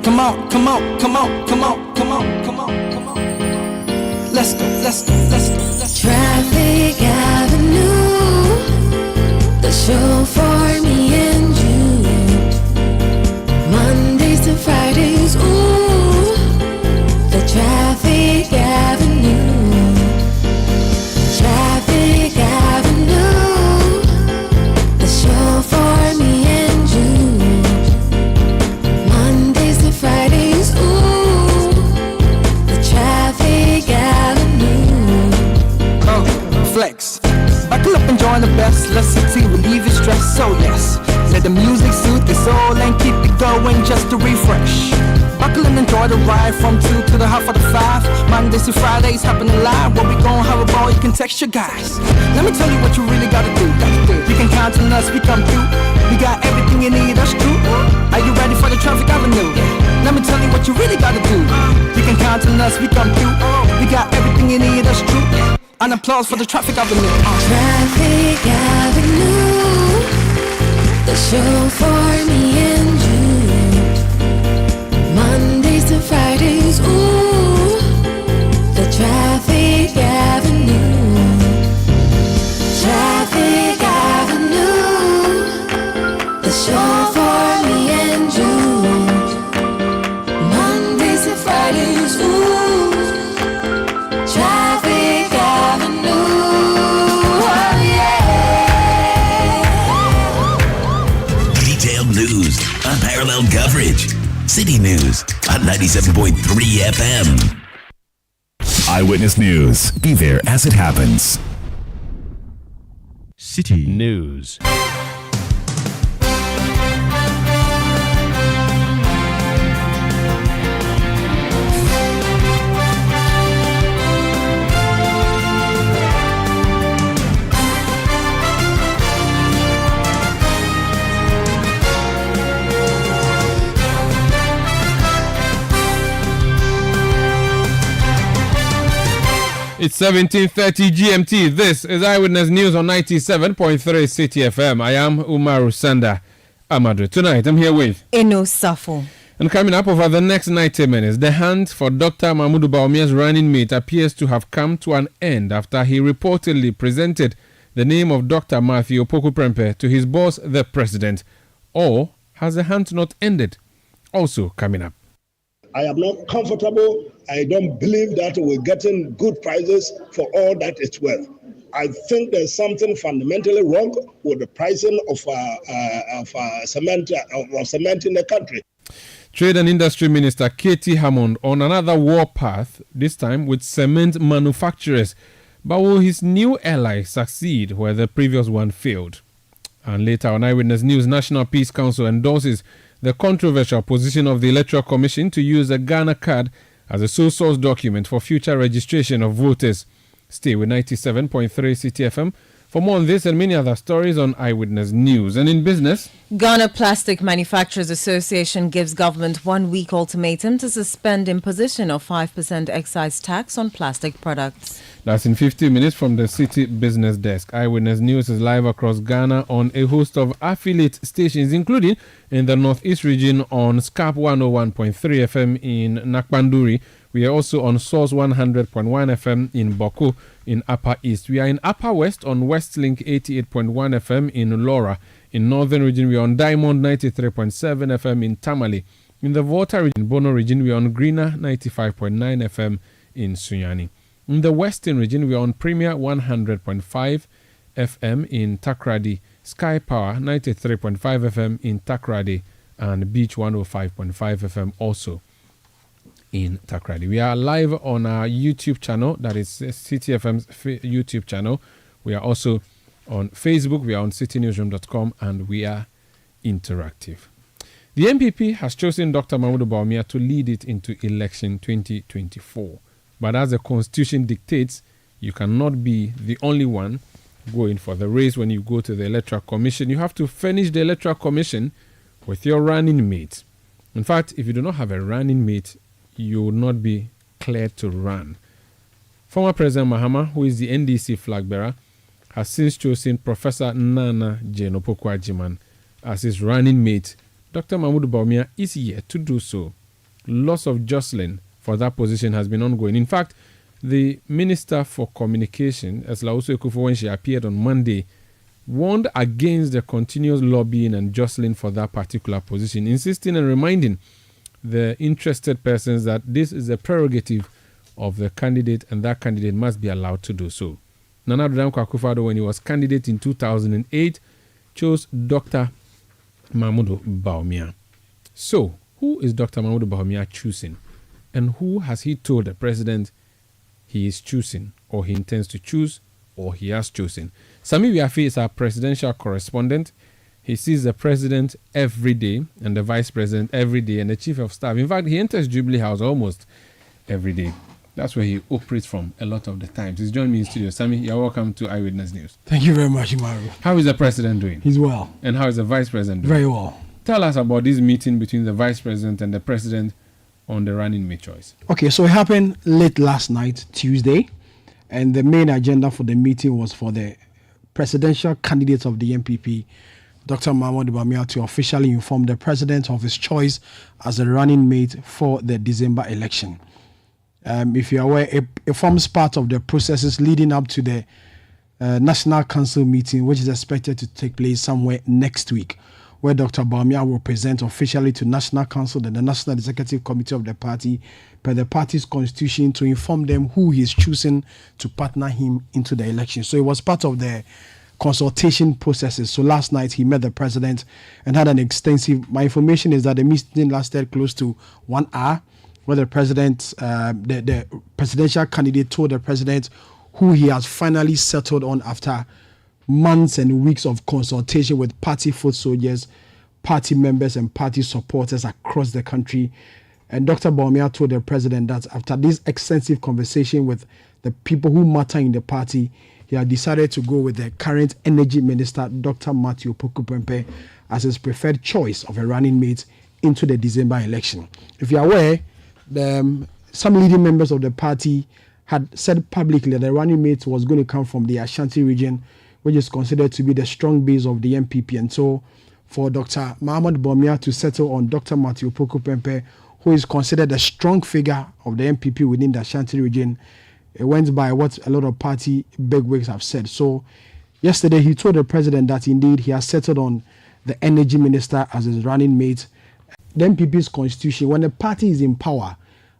Come on, come on, come on, come on, come on, come on, come on. Let's go, let's go, let's go, let's go. Traffic Avenue, the show for me and you. Mondays to Fridays, ooh, the Traffic Avenue. Traffic Avenue, the show for me and you. Mondays to Fridays, ooh, the Traffic Avenue. Flex. Buckle up and join the best. Let's see, relieve your stress. So yes, let the music soothe your soul and keep it going just to refresh. Buckle and enjoy the ride from 2 to the half of the 5. Mondays to Fridays happening live. Where we gon' have a ball, you can text your guys. Let me tell you what you really gotta do. You can count on us, we come through. We got everything you need, that's true. Are you ready for the Traffic Avenue? Let me tell you what you really gotta do. You can count on us, we come through. We got everything you need, that's true. An applause for the Traffic Avenue. Traffic Avenue, the show for me and you. Mondays to Fridays, ooh, the Traffic Avenue. Traffic Avenue, the show for me and you. Mondays to Fridays, ooh, Traffic Avenue, oh yeah. Detailed news, unparalleled coverage. City News on 97.3 FM. Eyewitness News. Be there as it happens. City News. It's 17:30 GMT. This is Eyewitness News on 97.3 Citi FM. I am Umaru Sanda Amadou. Tonight, I'm here with Eno Safo. And coming up over the next 90 minutes, the hunt for Dr. Mahmoud Bawumia's running mate appears to have come to an end after he reportedly presented the name of Dr. Matthew Opoku Prempeh to his boss, the president. Or has the hunt not ended? Also coming up. I am not comfortable. I don't believe that we're getting good prices for all that it's worth. I think there's something fundamentally wrong with the pricing of cement in the country. Trade and Industry Minister Katie Hammond on another war path, this time with cement manufacturers. But will his new ally succeed where the previous one failed? And later on Eyewitness News, National Peace Council endorses the controversial position of the Electoral Commission to use a Ghana card as a sole source document for future registration of voters. Stay with 97.3 Citi FM for more on this and many other stories on Eyewitness News. And in business, Ghana Plastic Manufacturers Association gives government 1 week ultimatum to suspend imposition of 5% excise tax on plastic products. That's in 15 minutes from the Citi Business Desk. Eyewitness News is live across Ghana on a host of affiliate stations, including in the Northeast region on SCAP 101.3 FM in Nakpanduri. We are also on Source 100.1 FM in Boko in Upper East. We are in Upper West on Westlink 88.1 FM in Laura. In Northern region, we are on Diamond 93.7 FM in Tamale. In the Volta region, Bono region, we are on Greener 95.9 FM in Sunyani. In the Western region, we are on Premier 100.5 FM in Takrady, Sky Power 93.5 FM in Takrady, and Beach 105.5 FM also in Takrady. We are live on our YouTube channel, that is Citi FM's YouTube channel. We are also on Facebook, we are on citinewsroom.com, and we are interactive. The MPP has chosen Dr. Mahmoud Bawumia to lead it into election 2024. But as the Constitution dictates, you cannot be the only one going for the race when you go to the Electoral Commission. You have to furnish the Electoral Commission with your running mate. In fact, if you do not have a running mate, you will not be cleared to run. Former President Mahama, who is the NDC flag bearer, has since chosen Professor Nana Jane Opoku Agyeman as his running mate. Dr. Mahmoud Bawumia is yet to do so. lots of jostling for that position has been ongoing. In fact, the Minister for Communication, Eslausu Ekufo, when she appeared on Monday, warned against the continuous lobbying and jostling for that particular position, insisting and reminding the interested persons that this is a prerogative of the candidate and that candidate must be allowed to do so. Nana Addo Dankwa Akufo-Addo, when he was candidate in 2008, chose Dr. Mahmoud Bawumia. So, who is Dr. Mahmoud Bawumia choosing? And who has he told the president he is choosing, or he intends to choose, or he has chosen? Sami Wiafi is our presidential correspondent. He sees the president every day and the vice president every day and the chief of staff. In fact, he enters Jubilee House almost every day. That's where he operates from a lot of the times. He's joined me in studio. Sami, you're welcome to Eyewitness News. Thank you very much, Imaru. How is the president doing? He's well. And how is the vice president doing? Very well. Tell us about this meeting between the vice president and the president on the running mate choice. Okay, so it happened late last night, Tuesday, and the main agenda for the meeting was for the presidential candidate of the MPP, Dr. Mahmoud Bawumia, to officially inform the president of his choice as the running mate for the December election. If you're aware, it forms part of the processes leading up to the National Council meeting, which is expected to take place somewhere next week, where Dr. Bawumia will present officially to National Council and the National Executive Committee of the party, per the party's constitution, to inform them who he is choosing to partner him into the election. So it was part of the consultation processes. So last night he met the president and had an extensive, my information is that the meeting lasted close to 1 hour, where the president, the presidential candidate told the president who he has finally settled on after months and weeks of consultation with party foot soldiers, party members and party supporters across the country. And Dr. Bawumia told the president that after this extensive conversation with the people who matter in the party, he had decided to go with the current energy minister, Dr. Matthew Poku-Pempe, as his preferred choice of a running mate into the December election. If you are aware, some leading members of the party had said publicly that the running mate was going to come from the Ashanti region, which is considered to be the strong base of the MPP. And so for Dr. Mahmoud Bawumia to settle on Dr. Matthew Poku-Pempe, who is considered a strong figure of the MPP within the Ashanti region, it went by what a lot of party bigwigs have said. So yesterday he told the president that indeed he has settled on the energy minister as his running mate. The MPP's constitution, when the party is in power,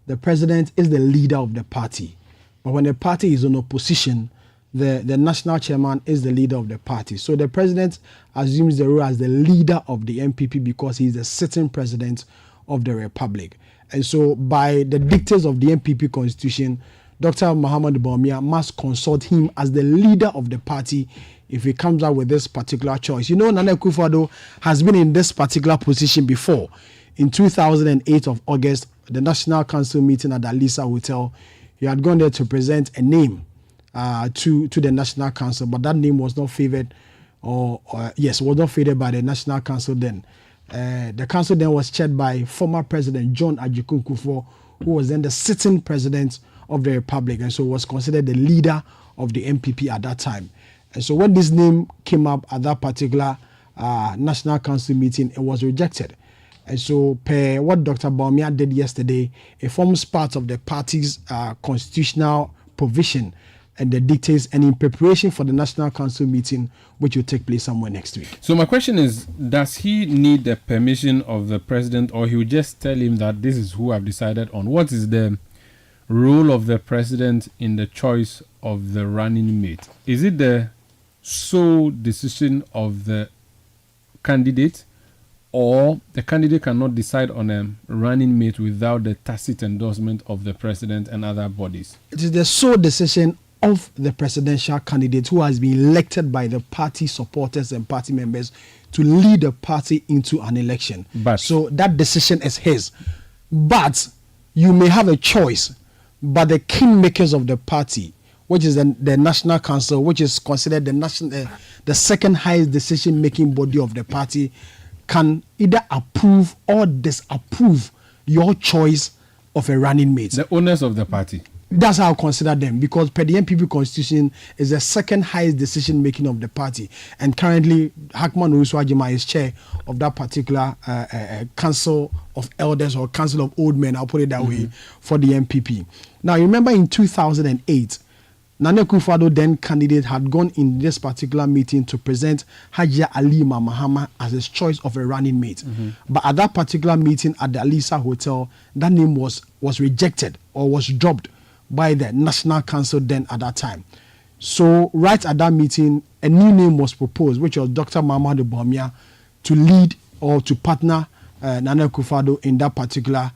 the president is the leader of the party. But when the party is in opposition, the national chairman is the leader of the party. So the president assumes the role as the leader of the MPP because he is the sitting president of the republic. And so by the dictates of the MPP constitution, Dr. Mahmoud Bawumia must consult him as the leader of the party if he comes out with this particular choice. You know, Nana Akufo-Addo has been in this particular position before. In 2008 of August, the National Council meeting at the Alisa Hotel, he had gone there to present a name to the National Council, but that name was not favored, was not favored by the National Council then. The council then was chaired by former President John Ajikun Kufuor, who was then the sitting president of the Republic, and so was considered the leader of the MPP at that time. And so when this name came up at that particular National Council meeting, it was rejected. And so per what Dr. Bawumia did yesterday, it forms part of the party's constitutional provision and the dictates, and in preparation for the National Council meeting, which will take place somewhere next week. So my question is, does he need the permission of the president, or he will just tell him that this is who I've decided on? What is the role of the president in the choice of the running mate? Is it the sole decision of the candidate, or the candidate cannot decide on a running mate without the tacit endorsement of the president and other bodies? It is the sole decision of the presidential candidate who has been elected by the party supporters and party members to lead the party into an election. So that decision is his. But you may have a choice, but the kingmakers of the party, which is the National Council, which is considered the second highest decision-making body of the party, can either approve or disapprove your choice of a running mate. The owners of the party. That's how I consider them, because per the MPP constitution is the second highest decision making of the party, and currently Hakman Owusu-Agyeman is chair of that particular council of elders or council of old men, I'll put it that way, for the MPP. Now, you remember in 2008, Nana Akufo-Addo, then candidate, had gone in this particular meeting to present Hajia Alima Mahama as his choice of a running mate. But at that particular meeting at the Alisa Hotel, that name was rejected or was dropped by the National Council then at that time. So right at that meeting, a new name was proposed, which was Dr. Mahamudu Bawumia, to lead or to partner Nana Akufo-Addo in that particular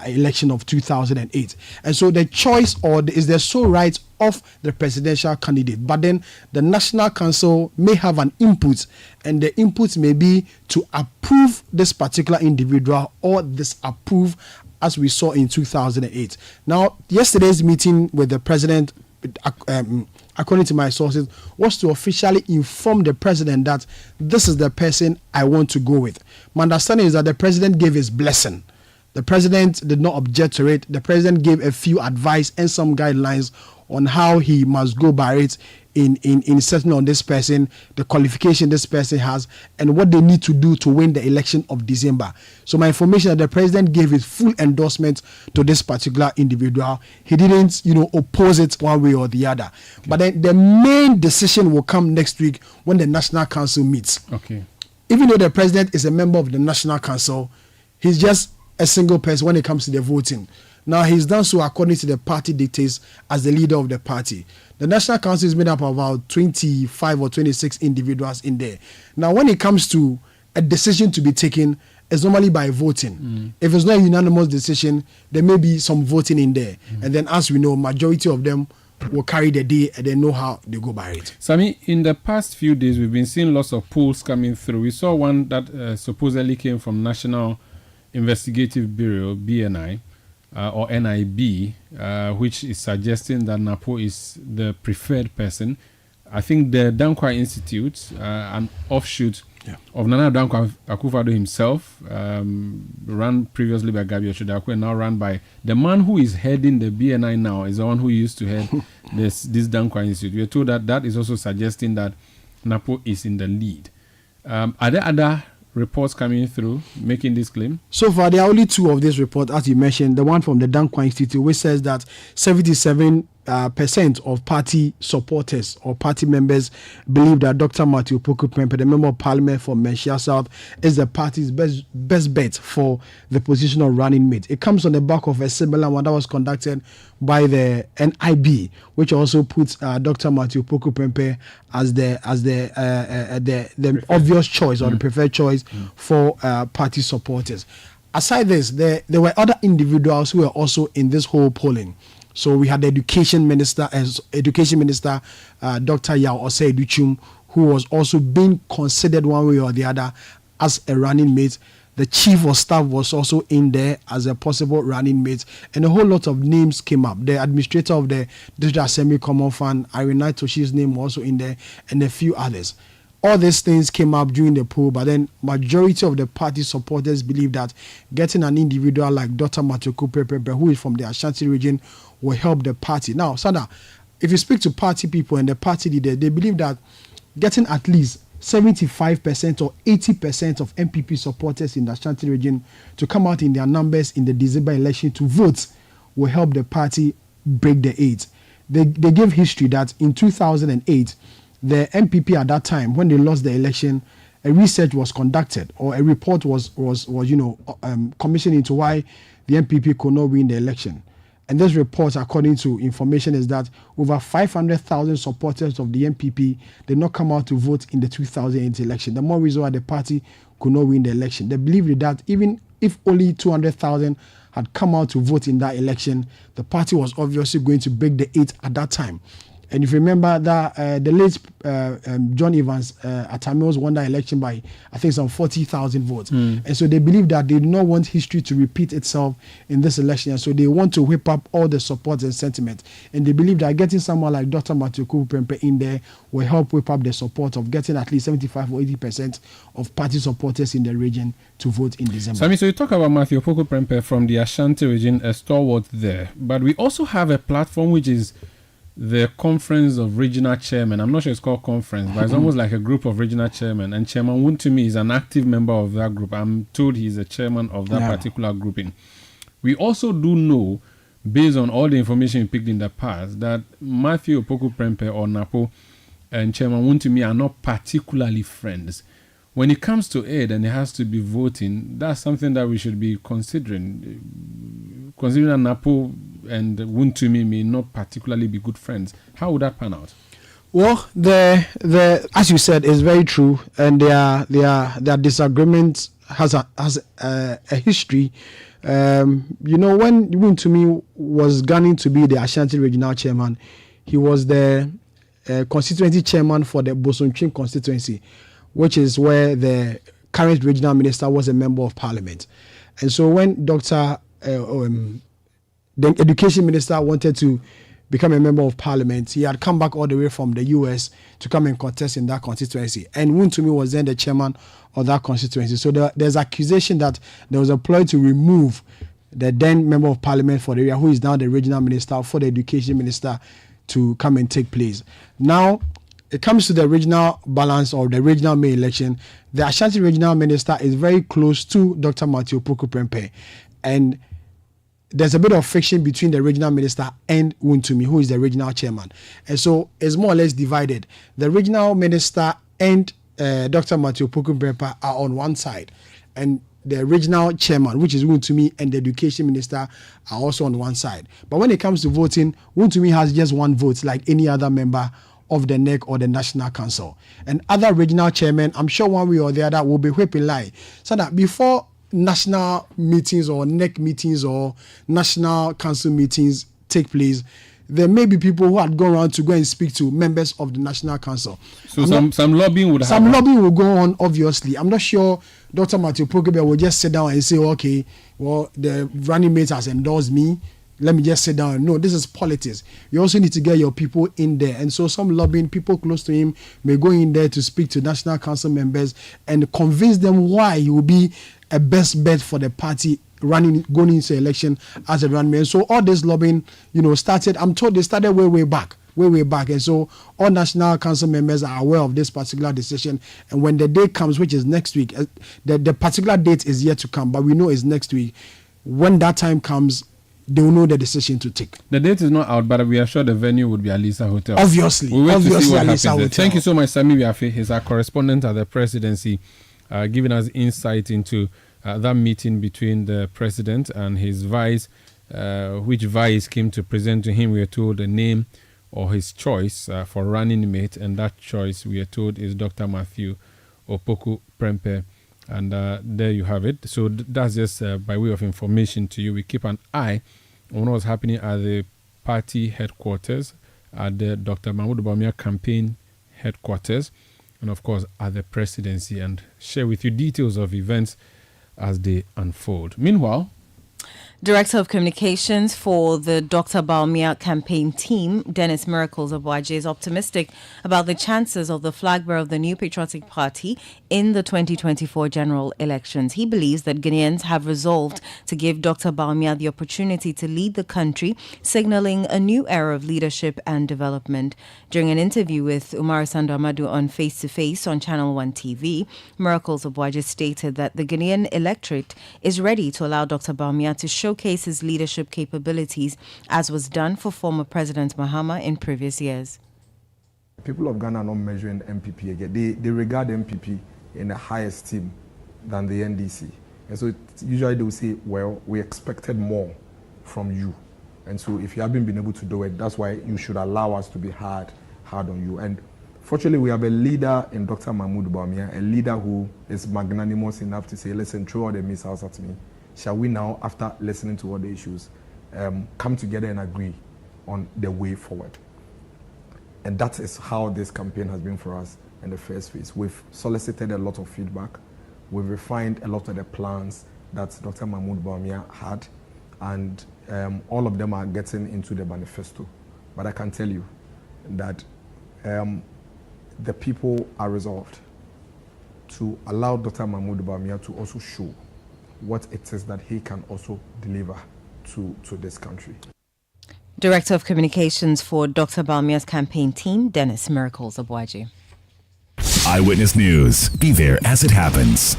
election of 2008. And so the choice is the sole right of the presidential candidate. But then the National Council may have an input, and the input may be to approve this particular individual or disapprove, as we saw in 2008. Now, yesterday's meeting with the president, according to my sources, was to officially inform the president that this is the person I want to go with. My understanding is that the president gave his blessing. The president did not object to it. The president gave a few advice and some guidelines on how he must go by it in settling on this person, the qualification this person has, and what they need to do to win the election of December. So my information that the president gave his full endorsement to this particular individual. He didn't, oppose it one way or the other. Okay. But then the main decision will come next week when the National Council meets. Okay. Even though the president is a member of the National Council, he's just a single person when it comes to the voting. Now, he's done so according to the party dictates as the leader of the party. The National Council is made up of about 25 or 26 individuals in there. Now, when it comes to a decision to be taken, it's normally by voting. If it's not a unanimous decision, there may be some voting in there. And then, as we know, majority of them will carry the day and they know how they go by it. Sami, in the past few days, we've been seeing lots of polls coming through. We saw one that supposedly came from National Investigative Bureau, BNI, or NIB, which is suggesting that Napo is the preferred person. I think the Dankwa Institute, an offshoot of Nana Dankwa Akufo-Addo himself, run previously by Gabi Ochodakwe, now run by the man who is heading the BNI now, is the one who used to head this Dankwa Institute. We are told that is also suggesting that Napo is in the lead. Are there other reports coming through making this claim? So far, there are only two of this report, as you mentioned. The one from the Dankwa Institute, which says that 77% of party supporters or party members believe that Dr. Matthew Poku-Prempeh, the member of parliament for Menchia South, is the party's best bet for the position of running mate. It comes on the back of a similar one that was conducted by the NIB, which also puts Dr. Matthew Poku-Prempeh as the obvious choice or the preferred choice for party supporters. Aside this, there were other individuals who were also in this whole polling. So we had the Education Minister, Dr. Yao Osei Duchum, who was also being considered one way or the other as a running mate. The Chief of Staff was also in there as a possible running mate, and a whole lot of names came up. The administrator of the District Assembly Common Fund, Irina Toshi's name was also in there, and a few others. All these things came up during the poll, but then majority of the party supporters believe that getting an individual like Dr. Matthew Poku-Prempeh, who is from the Ashanti region, will help the party. Now, Sada, if you speak to party people and the party leaders, they believe that getting at least 75% or 80% of MPP supporters in the Ashanti region to come out in their numbers in the December election to vote will help the party break the eight. They give history that in 2008, the MPP at that time, when they lost the election, a research was conducted or a report was commissioned into why the MPP could not win the election. And this report, according to information, is that over 500,000 supporters of the MPP did not come out to vote in the 2008 election. The more reason why the party could not win the election. They believe that even if only 200,000 had come out to vote in that election, the party was obviously going to break the eight at that time. And if you remember that the late John Evans Atamils won that election by, I think, some 40,000 votes. And so they believe that they do not want history to repeat itself in this election. And so they want to whip up all the support and sentiment. And they believe that getting someone like Dr. Matthew Prempeh in there will help whip up the support of getting at least 75 or 80% of party supporters in the region to vote in December. Sami, so you talk about Matthew Prempeh from the Ashanti region, a stalwart there. But we also have a platform which is the Conference of Regional Chairmen. I'm not sure it's called conference, but it's almost like a group of regional chairmen. And Chairman Wuntumi is an active member of that group. I'm told he's a chairman of that particular grouping. We also do know, based on all the information we picked in the past, that Matthew Prempeh or Napo and Chairman Wuntumi are not particularly friends. When it comes to aid and it has to be voting, that's something that we should be considering. Considering that Napo and Wuntumi may not particularly be good friends, how would that pan out? Well, the as you said, is very true, and their disagreement has a history. You know, when Wuntumi was gunning to be the Ashanti regional chairman, he was the constituency chairman for the Bosonchim constituency, which is where the current regional minister was a member of parliament. And so when the education minister wanted to become a member of parliament, he had come back all the way from the US to come and contest in that constituency. And Wuntumi was then the chairman of that constituency. So there's accusation that there was a ploy to remove the then member of parliament for the area, who is now the regional minister, for the education minister to come and take place. Now, it comes to the regional balance or the regional May election. The Ashanti regional minister is very close to Dr. Matthew Prempeh. And there's a bit of friction between the regional minister and Wuntumi, who is the regional chairman. And so it's more or less divided. The regional minister and Dr. Matthew Prempeh are on one side. And the regional chairman, which is Wuntumi, and the education minister are also on one side. But when it comes to voting, Wuntumi has just one vote like any other member of the NEC or the National Council. And other regional chairmen, I'm sure one way or the other, will be whipping lie. So that before national meetings or NEC meetings or National Council meetings take place, there may be people who had gone around to go and speak to members of the National Council. So some lobbying would happen. Some lobbying will go on, obviously. I'm not sure Dr. Matthew Prempeh will just sit down and say, okay, well, the running mate has endorsed me, let me just sit down. No, this is politics. You also need to get your people in there. And so some lobbying people close to him may go in there to speak to National Council members and convince them why he will be a best bet for the party going into election as a running mate. So all this lobbying, started, I'm told they started way back. And so all National Council members are aware of this particular decision. And when the day comes, which is next week, the particular date is yet to come, but we know it's next week. When that time comes, they will know the decision to take. The date is not out, but we are sure the venue would be Alisa Hotel. Obviously. We wait to see what happens Hotel. there. Thank you so much, Sami Biafe. He's our correspondent at the presidency, giving us insight into that meeting between the president and his vice, which vice came to present to him, we are told, the name or his choice for running mate, and that choice, we are told, is Dr. Matthew Prempeh. And there you have it. So that's just by way of information to you. We keep an eye on what's happening at the party headquarters, at the Dr. Mahmoud Bawumia campaign headquarters, and of course at the presidency, and share with you details of events as they unfold. Meanwhile, Director of Communications for the Dr. Bawumia campaign team, Dennis Miracles Obwaje, is optimistic about the chances of the flag bearer of the New Patriotic Party in the 2024 general elections. He believes that Ghanaians have resolved to give Dr. Bawumia the opportunity to lead the country, signaling a new era of leadership and development. During an interview with Umar Sando Amadu on Face to Face on Channel 1 TV, Miracles Obwaje stated that the Ghanaian electorate is ready to allow Dr. Bawumia to showcase his leadership capabilities, as was done for former President Mahama in previous years. People of Ghana are not measuring the MPP again. They regard the MPP in a higher esteem than the NDC. And so usually they will say, well, we expected more from you. And so if you haven't been able to do it, that's why you should allow us to be hard on you. And fortunately, we have a leader in Dr. Mahmoud Bawumia, a leader who is magnanimous enough to say, listen, throw all the missiles at me. Shall we now, after listening to all the issues, come together and agree on the way forward? And that is how this campaign has been for us in the first phase. We've solicited a lot of feedback. We've refined a lot of the plans that Dr. Mahmoud Bawumia had, and all of them are getting into the manifesto. But I can tell you that the people are resolved to allow Dr. Mahmoud Bawumia to also show what it is that he can also deliver to this country. Director of Communications for Dr. Bawumia's campaign team, Dennis Miracles Obwaji. Eyewitness News. Be there as it happens.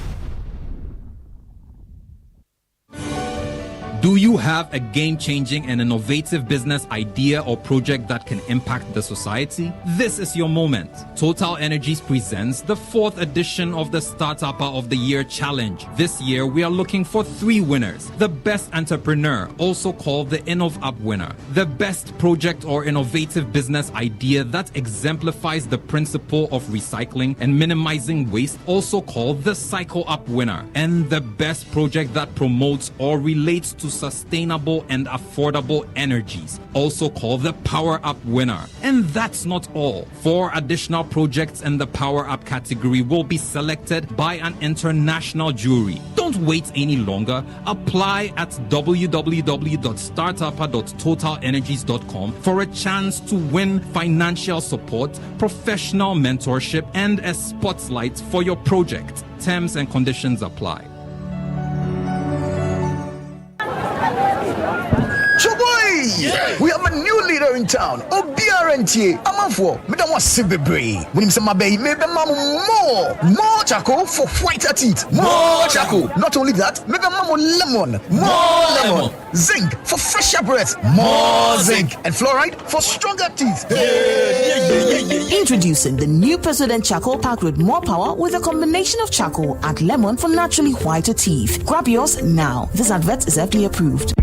Do you have a game-changing and innovative business idea or project that can impact the society? This is your moment. Total Energies presents the 4th edition of the Startup of the Year Challenge. This year, we are looking for 3 winners. The best entrepreneur, also called the InnovUp winner. The best project or innovative business idea that exemplifies the principle of recycling and minimizing waste, also called the Cycle Up winner. And the best project that promotes or relates to sustainable and affordable energies, also called the Power Up winner. And that's not all. 4 additional projects in the Power Up category will be selected by an international jury. Don't wait any longer. Apply at www.startupper.totalenergies.com for a chance to win financial support, professional mentorship, and a spotlight for your project. Terms and conditions apply. Yeah. We have a new leader in town. Obiarentie. Amanfo. Me don't want Sibebre. When him say my baby, maybe more charcoal for whiter teeth. More charcoal. Not only that, maybe lemon. More lemon. Zinc for fresher breath. More zinc. And fluoride for stronger teeth. Introducing the new President Charcoal Pack with more power with a combination of charcoal and lemon for naturally whiter teeth. Grab yours now. This advert is FDA approved.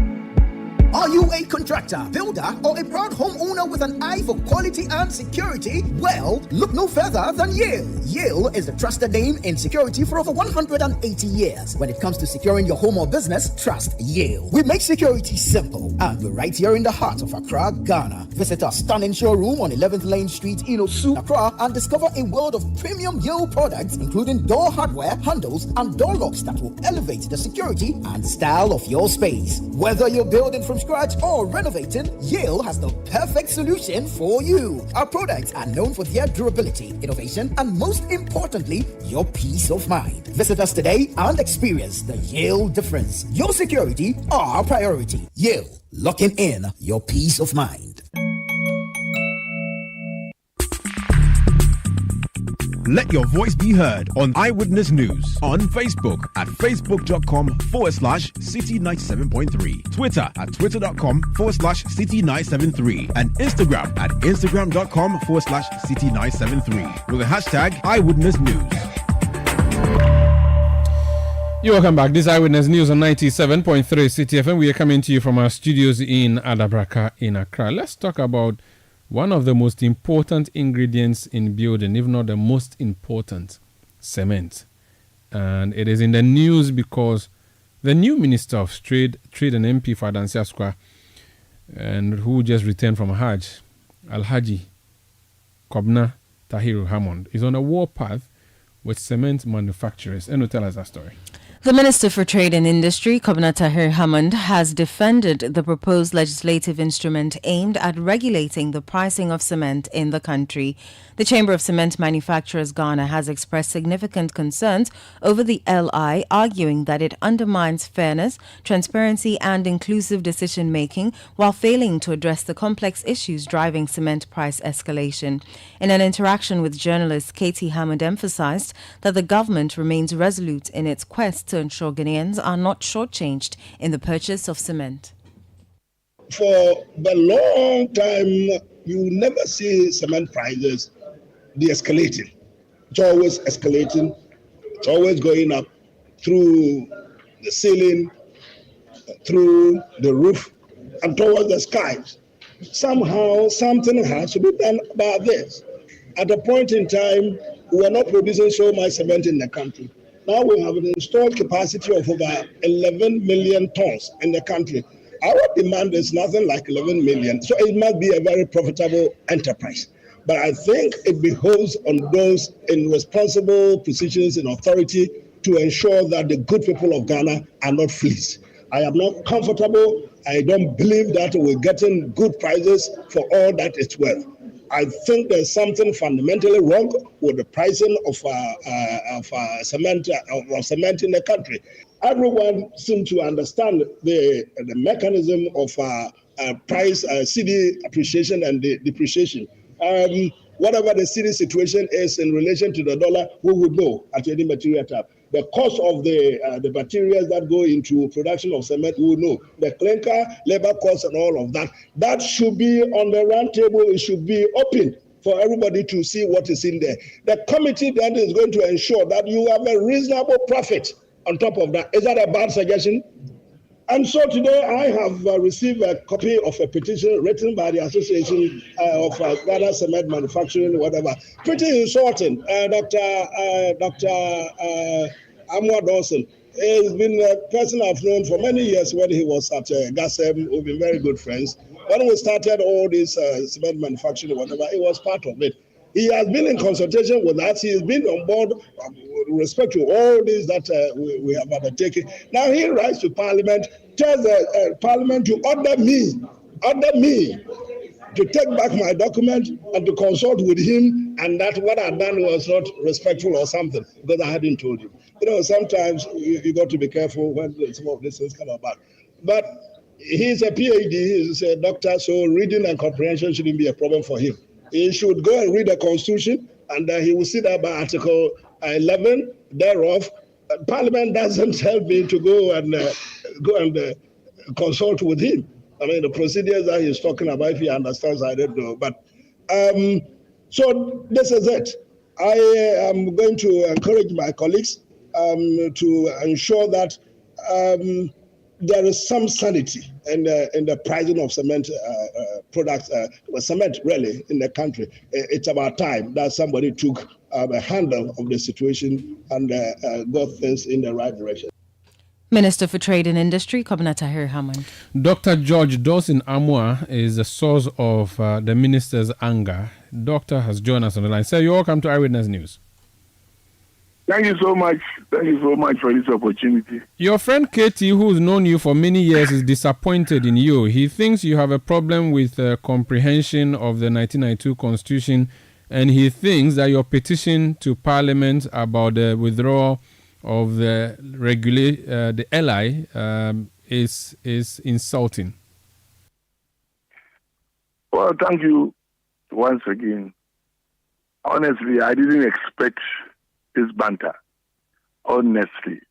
Are you a contractor, builder, or a proud homeowner with an eye for quality and security? Well, look no further than Yale. Yale is the trusted name in security for over 180 years. When it comes to securing your home or business, trust Yale. We make security simple, and we're right here in the heart of Accra, Ghana. Visit our stunning showroom on 11th Lane Street, Inosu, Accra, and discover a world of premium Yale products, including door hardware, handles, and door locks that will elevate the security and style of your space. Whether you're building from scratch or renovating, Yale has the perfect solution for you. Our products are known for their durability, innovation, and most importantly, your peace of mind. Visit us today and experience the Yale difference. Your security, our priority. Yale, locking in your peace of mind. Let your voice be heard on Eyewitness News on Facebook at facebook.com/Citi97.3, Twitter at twitter.com/Citi973, and Instagram at instagram.com/Citi973 with the hashtag Eyewitness News. You're welcome back. This is Eyewitness News on 97.3 Citi FM. We are coming to you from our studios in Adabraka in Accra. Let's talk about one of the most important ingredients in building, if not the most important, cement. And it is in the news because the new Minister of Trade and MP for Adansi Asukwa, and who just returned from Hajj, Alhaji Kobna Tahiru Hammond, is on a warpath with cement manufacturers. And will tell us that story. The Minister for Trade and Industry, Kobna Tahir Hammond, has defended the proposed legislative instrument aimed at regulating the pricing of cement in the country. The Chamber of Cement Manufacturers Ghana has expressed significant concerns over the LI, arguing that it undermines fairness, transparency and inclusive decision-making while failing to address the complex issues driving cement price escalation. In an interaction with journalists, Katie Hammond emphasized that the government remains resolute in its quest to ensure Ghanaians are not shortchanged in the purchase of cement. For the long time, you never see cement prices de-escalating. It's always escalating. It's always going up through the ceiling, through the roof, and towards the skies. Somehow, something has to be done about this. At a point in time, we were not producing so much cement in the country. Now we have an installed capacity of over 11 million tons in the country. Our demand is nothing like 11 million, so it must be a very profitable enterprise. But I think it behoves on those in responsible positions in authority to ensure that the good people of Ghana are not fleeced. I am not comfortable. I don't believe that we're getting good prices for all that it's worth. I think there's something fundamentally wrong with the pricing of cement in the country. Everyone seems to understand the mechanism of price, cedi appreciation and depreciation. Whatever the city situation is in relation to the dollar, we would know at any material time. The cost of the materials that go into production of cement, we will know. The clinker, labor costs, and all of that. That should be on the round table. It should be open for everybody to see what is in there. The committee then is going to ensure that you have a reasonable profit on top of that. Is that a bad suggestion? And so today I have received a copy of a petition written by the Association of Ghana Cement Manufacturing, whatever. Pretty insulting. Dr. Amwa Dawson has been a person I've known for many years when he was at GASEM. We've been very good friends. When we started all this cement manufacturing, whatever, he was part of it. He has been in consultation with us. He has been on board with respect to all this that we have undertaken. Now he writes to Parliament, tells Parliament to order me to take back my document and to consult with him, and that what I've done was not respectful or something, because I hadn't told him. You know, sometimes you got to be careful when some of these things come about. But he's a PhD, he's a doctor, so reading and comprehension shouldn't be a problem for him. He should go and read the Constitution, and he will see that by Article 11 thereof. Parliament doesn't help me to go and consult with him. I mean, the procedures that he's talking about, if he understands, I don't know. But so this is it. I am going to encourage my colleagues to ensure that there is some sanity in the pricing of cement products, cement really, in the country. It's about time that somebody took a handle of the situation and got things in the right direction. Minister for Trade and Industry, Kobina Tahir Hammond. Dr. George Dawson Amwa is the source of the minister's anger. Doctor has joined us on the line. Sir, you're welcome to Eyewitness News. Thank you so much. Thank you so much for this opportunity. Your friend Katie, who's known you for many years, is disappointed in you. He thinks you have a problem with comprehension of the 1992 Constitution, and he thinks that your petition to Parliament about the withdrawal of the the LI is insulting. Well, thank you once again. Honestly, I didn't expect this banter. Honestly,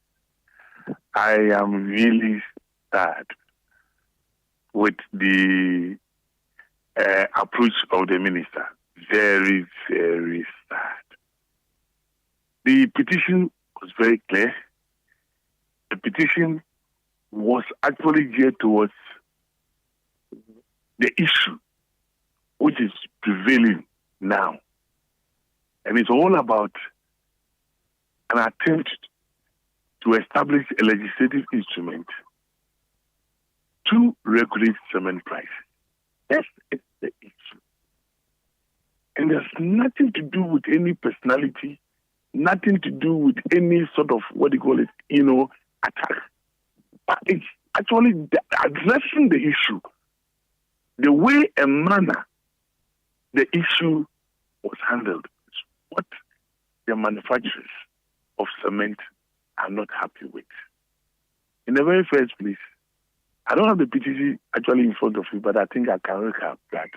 I am really sad with the approach of the minister. Very, very sad. The petition was very clear. The petition was actually geared towards the issue which is prevailing now. And it's all about an attempt to establish a legislative instrument to regulate cement prices. That's the issue. And there's nothing to do with any personality, nothing to do with any sort of, attack. But it's actually addressing the issue, the way and manner the issue was handled. What the manufacturers of cement are not happy with. In the very first place, I don't have the petition actually in front of me, but I think I can recap that.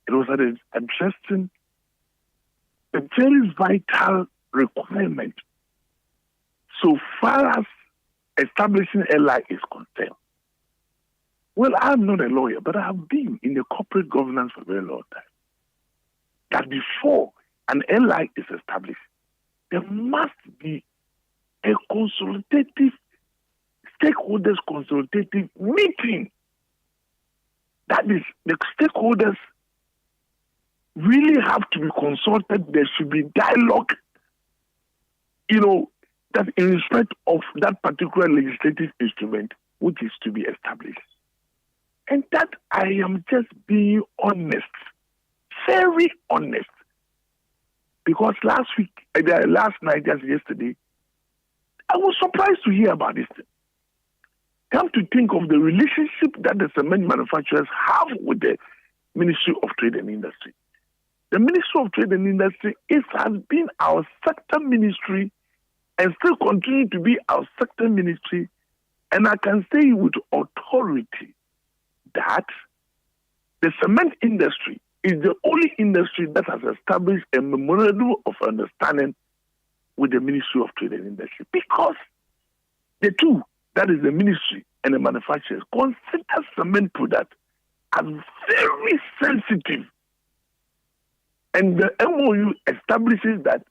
It was addressing a very vital requirement so far as establishing LI is concerned. Well, I'm not a lawyer, but I have been in the corporate governance for a very long time. That before an LI is established, there must be a stakeholders consultative meeting. That is, the stakeholders really have to be consulted. There should be dialogue, that in respect of that particular legislative instrument which is to be established. And that I am just being honest, very honest. Because last night, just yesterday, I was surprised to hear about this thing. Come to think of the relationship that the cement manufacturers have with the Ministry of Trade and Industry. The Ministry of Trade and Industry has been our sector ministry and still continue to be our sector ministry. And I can say with authority that the cement industry is the only industry that has established a memorandum of understanding with the Ministry of Trade and Industry, because the two, that is the ministry and the manufacturers, consider cement products as very sensitive. And the MOU establishes that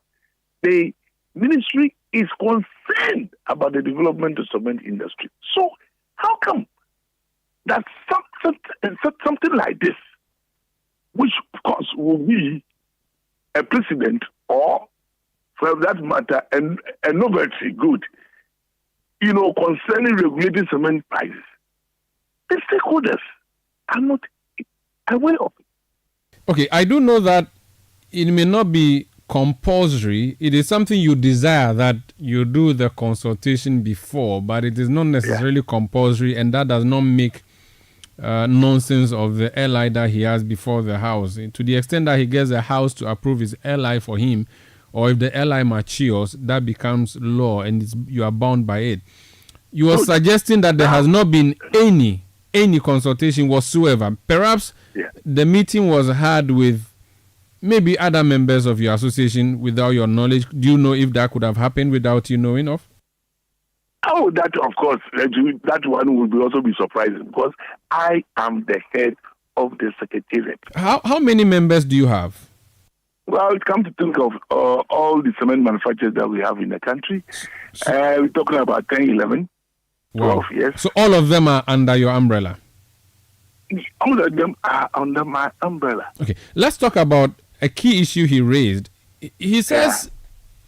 the ministry is concerned about the development of the cement industry. So how come that something like this, which of course will be a precedent or, for that matter, a novelty good, concerning regulating cement prices, the stakeholders are not aware of it. Okay, I do know that it may not be compulsory. It is something you desire that you do the consultation before, but it is not necessarily compulsory, and that does not make nonsense of the LI that he has before the House. To the extent that he gets the House to approve his LI for him, or if the LI matures, that becomes law and you are bound by it. You are suggesting that there has not been any consultation whatsoever. Perhaps the meeting was had with maybe other members of your association without your knowledge. Do you know if that could have happened without you knowing of? Oh, that of course, that one would also be surprising, because I am the head of the secretariat. How many members do you have? Well, it comes to think of all the cement manufacturers that we have in the country. We're talking about 10, 11, 12, yes. So all of them are under your umbrella? All of them are under my umbrella. Okay, let's talk about a key issue he raised. He says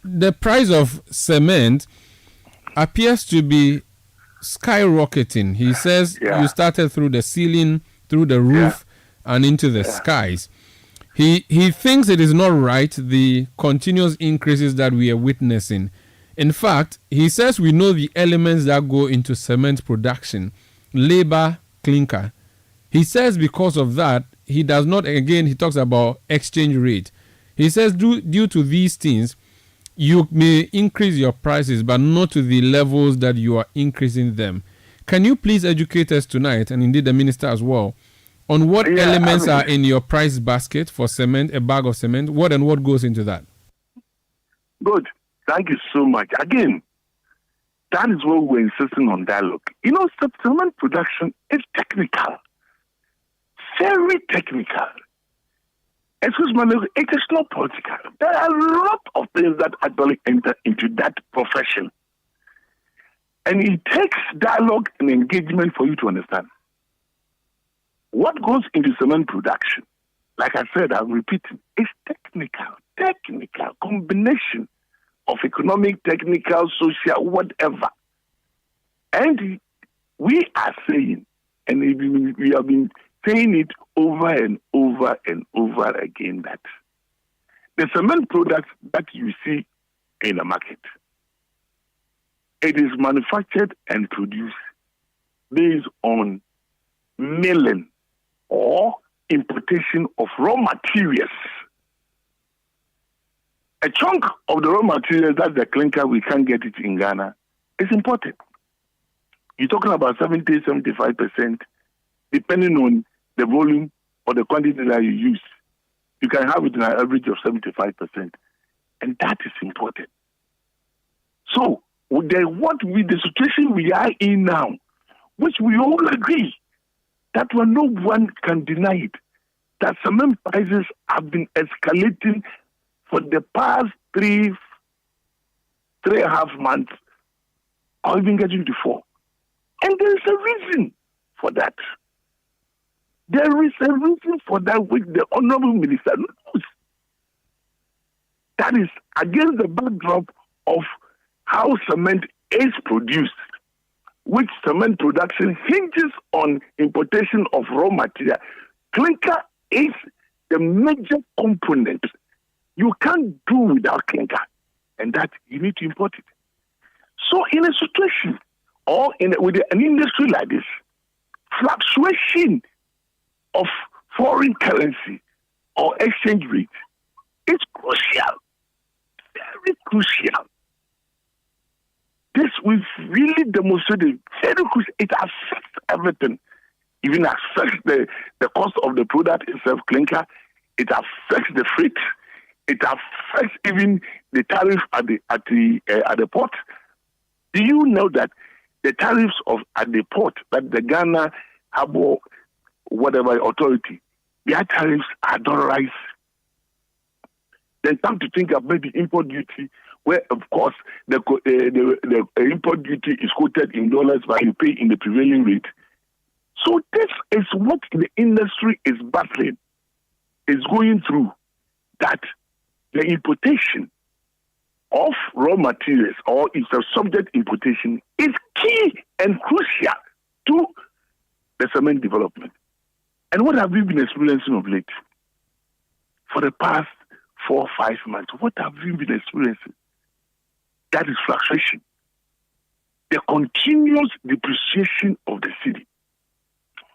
the price of cement appears to be skyrocketing. He says you started through the ceiling, through the roof, and into the skies. He thinks it is not right, the continuous increases that we are witnessing. In fact, he says we know the elements that go into cement production, labor, clinker. He says because of that, he does not, again, he talks about exchange rate. He says due to these things, you may increase your prices, but not to the levels that you are increasing them. Can you please educate us tonight, and indeed the minister as well, on what elements are in your price basket for cement, a bag of cement? What and what goes into that? Good. Thank you so much. Again, that is what we're insisting on dialogue. Cement production is technical. Very technical. Excuse me, it is not political. There are a lot of things that actually enter into that profession. And it takes dialogue and engagement for you to understand. What goes into cement production, like I said, I'm repeating, is technical combination of economic, technical, social, whatever. And we are saying, and we have been saying it over and over and over again, that the cement products that you see in the market, it is manufactured and produced based on milling or importation of raw materials. A chunk of the raw materials, that's the clinker, we can't get it in Ghana, is imported. You're talking about 70-75%, depending on the volume or the quantity that you use. You can have it in an average of 75%, and that is imported. So, the situation we are in now, which we all agree, that one, no one can deny it, that cement prices have been escalating for the past 3.5 months, or even getting to 4. And there is a reason for that. There is a reason for that which the Honorable Minister knows. That is against the backdrop of how cement is produced, which cement production hinges on importation of raw material. Clinker is the major component. You can't do without clinker, and that you need to import it. So in a situation or with an industry like this, fluctuation of foreign currency or exchange rate is crucial, very crucial. This we've really demonstrated very crucial. It affects everything. Even affects the cost of the product itself, clinker. It affects the freight. It affects even the tariff at the port. Do you know that the tariffs at the port, that the Ghana Harbour whatever authority, their tariffs are dollarized? Then come to think of maybe import duty, where of course the import duty is quoted in dollars, but you pay in the prevailing rate. So this is what the industry is battling, is going through, that the importation of raw materials or is a subject importation is key and crucial to the cement development. And what have we been experiencing of late? For the past 4 or 5 months, what have we been experiencing? That is fluctuation. The continuous depreciation of the city.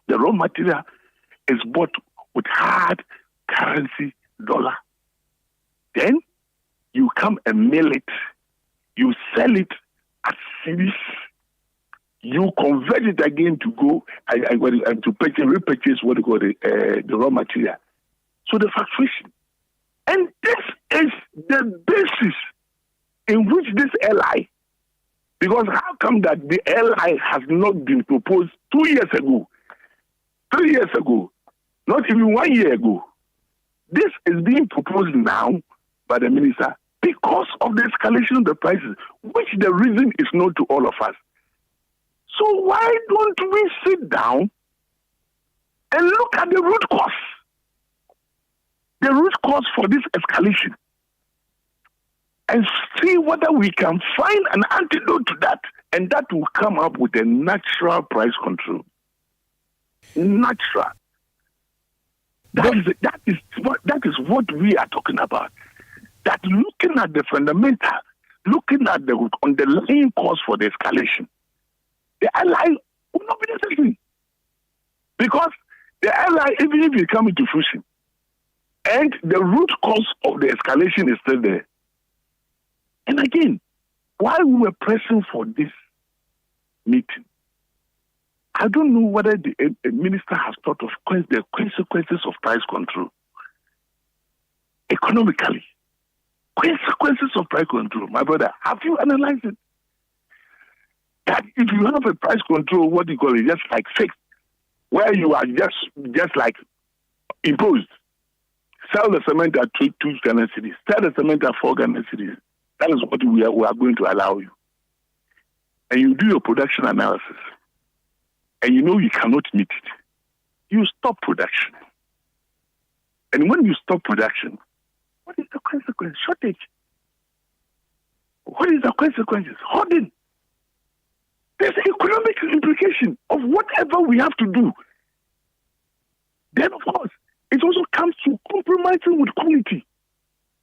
The raw material is bought with hard currency dollar. Then you come and mill it, you sell it at cities, you convert it again to go to repurchase what you call the raw material. So the fluctuation. And this is the basis in which this LI, because how come that the LI has not been proposed 2 years ago, 3 years ago, not even 1 year ago? This is being proposed now by the minister because of the escalation of the prices, which the reason is known to all of us. So why don't we sit down and look at the root cause? The root cause for this escalation, and see whether we can find an antidote to that, and that will come up with a natural price control. Natural. That is what we are talking about. That looking at the fundamental, looking at the underlying cause for the escalation, the ally will not be necessary. Because the ally, even if you come into fruition, and the root cause of the escalation is still there. And again, while we were pressing for this meeting, I don't know whether the minister has thought of the consequences of price control. Economically, consequences of price control. My brother, have you analyzed it? That if you have a price control, what you call it, just like fixed, where you are just like imposed, sell the cement at 2 Ghana cedis, sell the cement at 4 Ghana cedis. That is what we are going to allow you. And you do your production analysis, and you know you cannot meet it. You stop production. And when you stop production, what is the consequence? Shortage. What is the consequences? Hoarding. There's an economic implication of whatever we have to do. Then, of course, it also comes to compromising with quality.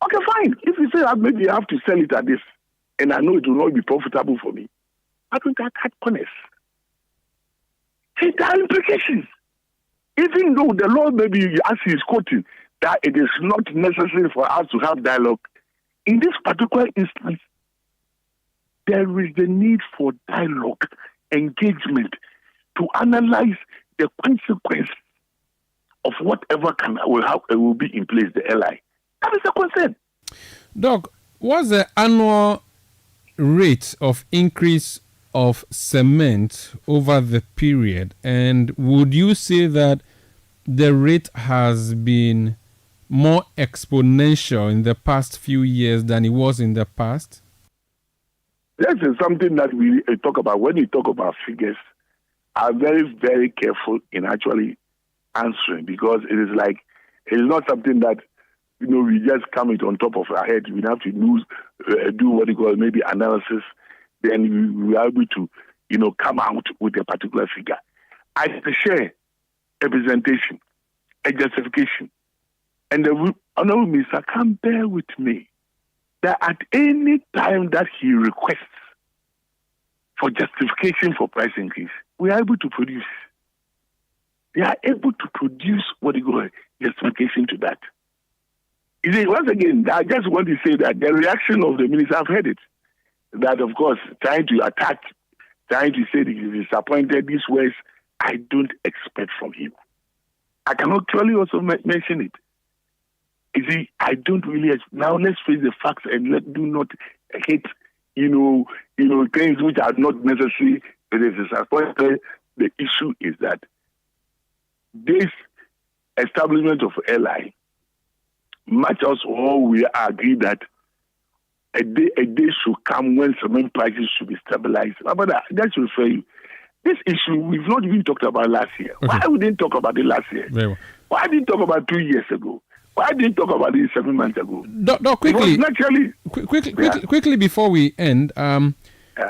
Okay, fine. If you say that maybe I have to sell it at this, and I know it will not be profitable for me, I don't cut corners. See, there are implications. Even though the law maybe, as he is quoting, that it is not necessary for us to have dialogue, in this particular instance, there is the need for dialogue, engagement, to analyze the consequences of whatever will be in place, the LI. That is a concern. Doc, what's the annual rate of increase of cement over the period? And would you say that the rate has been more exponential in the past few years than it was in the past? This is something that we talk about. When we talk about figures, are very, very careful in actually answering, because it is not something that, we just come it on top of our head. We have to do what you call maybe analysis. Then we are able to, come out with a particular figure. I share a presentation, a justification, And the Honorable Minister can bear with me that at any time that he requests for justification for price increase, we are able to produce. They are able to produce what you call justification to that. You see, once again, I just want to say that the reaction of the minister, I've heard it, that of course, trying to attack, trying to say that he's disappointed, these words, I don't expect from him. I cannot clearly also mention it. You see, I don't really. Now let's face the facts and do not hate, things which are not necessary. It is disappointed. The issue is that this establishment of LI, much as all we agree that a day should come when cement prices should be stabilized. But that should refer you. This issue we've not even talked about last year. Okay. Why we didn't talk about it last year? Very well. Why didn't talk about 2 years ago? Why didn't talk about it 7 months ago? Quickly, naturally, quickly before we end,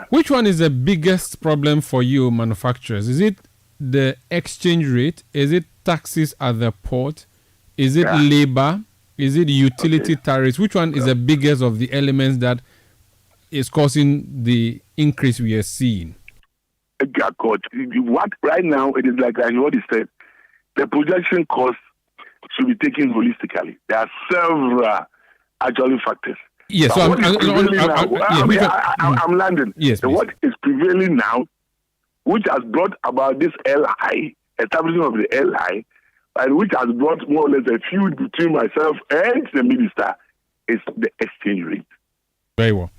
which one is the biggest problem for you manufacturers? Is it the exchange rate? Is it taxes at the port? Is it labor? Is it utility tariffs? Which one is the biggest of the elements that is causing the increase we are seeing? God, what right now it is like what he said. The projection cost should be taken holistically. There are several actually factors. Yes, so I'm landing. Yes, so what is prevailing now, which has brought about this LI, establishment of the LI, and which has brought more or less a feud between myself and the minister, is the exchange rate. Very well.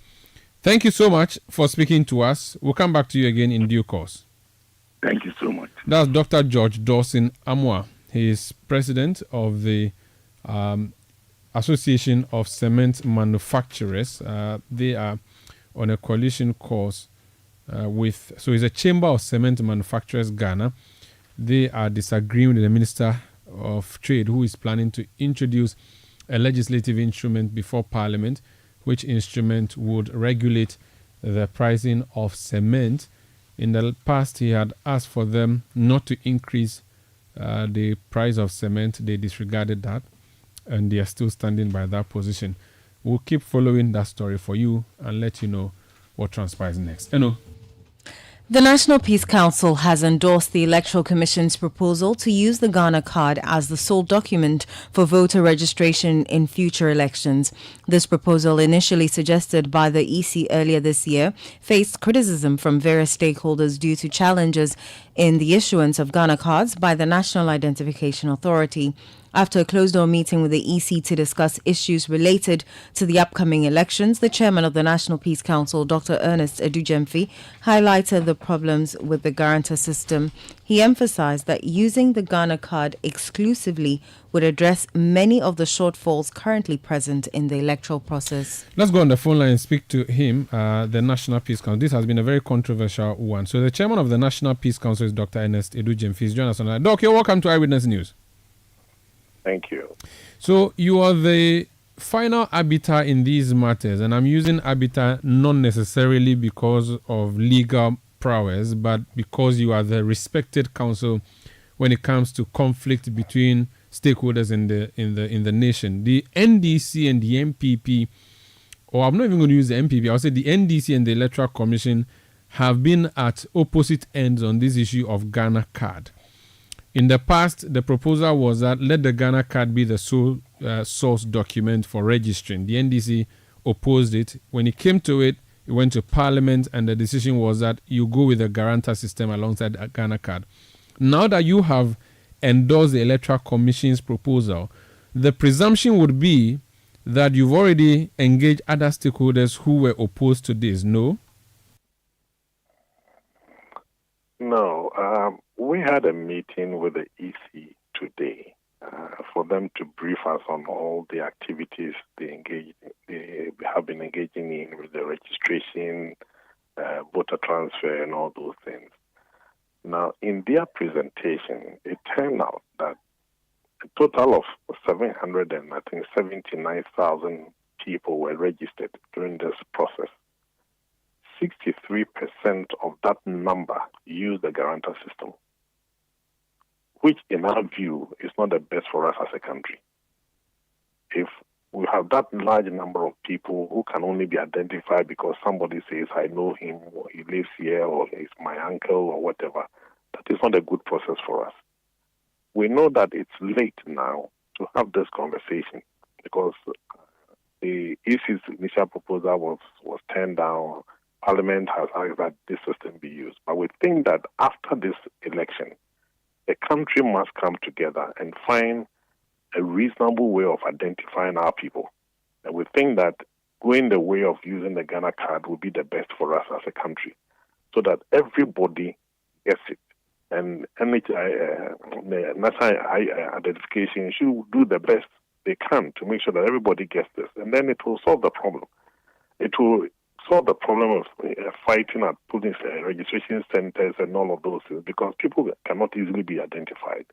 Thank you so much for speaking to us. We'll come back to you again in due course. Thank you so much. That's Dr. George Dawson Amwa. He is president of the Association of Cement Manufacturers. They are on a coalition course so it's a Chamber of Cement Manufacturers Ghana. They are disagreeing with the Minister of Trade, who is planning to introduce a legislative instrument before Parliament, which instrument would regulate the pricing of cement. In the past, he had asked for them not to increase the price of cement. They disregarded that, and they are still standing by that position. We'll keep following that story for you and let you know what transpires next. The National Peace Council has endorsed the Electoral Commission's proposal to use the Ghana card as the sole document for voter registration in future elections. This proposal, initially suggested by the EC earlier this year, faced criticism from various stakeholders due to challenges in the issuance of Ghana cards by the National Identification Authority. After a closed-door meeting with the EC to discuss issues related to the upcoming elections, the chairman of the National Peace Council, Dr. Ernest Edujemfi, highlighted the problems with the guarantor system. He emphasized that using the Ghana card exclusively would address many of the shortfalls currently present in the electoral process. Let's go on the phone line and speak to him, the National Peace Council. This has been a very controversial one. So the chairman of the National Peace Council is Dr. Ernest Edujemfi. He's joining us on that. Doc, you're welcome to Eyewitness News. Thank you. So you are the final arbiter in these matters, and I'm using arbiter not necessarily because of legal prowess, but because you are the respected counsel when it comes to conflict between stakeholders in the nation. The NDC and the MPP, or I'm not even going to use the MPP, I'll say the NDC and the Electoral Commission have been at opposite ends on this issue of Ghana card. In the past, the proposal was that let the Ghana card be the sole source document for registering. The NDC opposed it. When it came to it, it went to Parliament, and the decision was that you go with the guarantor system alongside the Ghana card. Now that you have endorsed the Electoral Commission's proposal, the presumption would be that you've already engaged other stakeholders who were opposed to this, no? No. We had a meeting with the EC today for them to brief us on all the activities they have been engaging in with the registration, voter transfer, and all those things. Now, in their presentation, it turned out that a total of 779,000 people were registered during this process. 63% of that number use the guarantor system, which in our view is not the best for us as a country. if we have that large number of people who can only be identified because somebody says, I know him, or he lives here, or he's my uncle, or whatever, that is not a good process for us. We know that it's late now to have this conversation because the EC's initial proposal was turned down. Parliament has asked that this system be used. But we think that after this election, the country must come together and find a reasonable way of identifying our people. And we think that going the way of using the Ghana card will be the best for us as a country, so that everybody gets it. And the national identification should do the best they can to make sure that everybody gets this. And then it will solve the problem. It will solve the problem of fighting at police registration centers and all of those things, because people cannot easily be identified.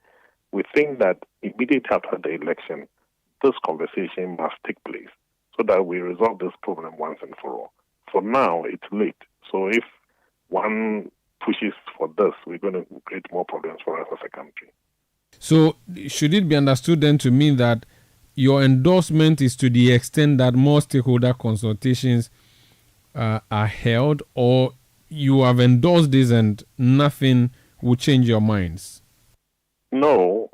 We think that immediately after the election, this conversation must take place so that we resolve this problem once and for all. For now, it's late. So if one pushes for this, we're going to create more problems for us as a country. So should it be understood then to mean that your endorsement is to the extent that more stakeholder consultations are held, or you have endorsed this and nothing will change your minds? No,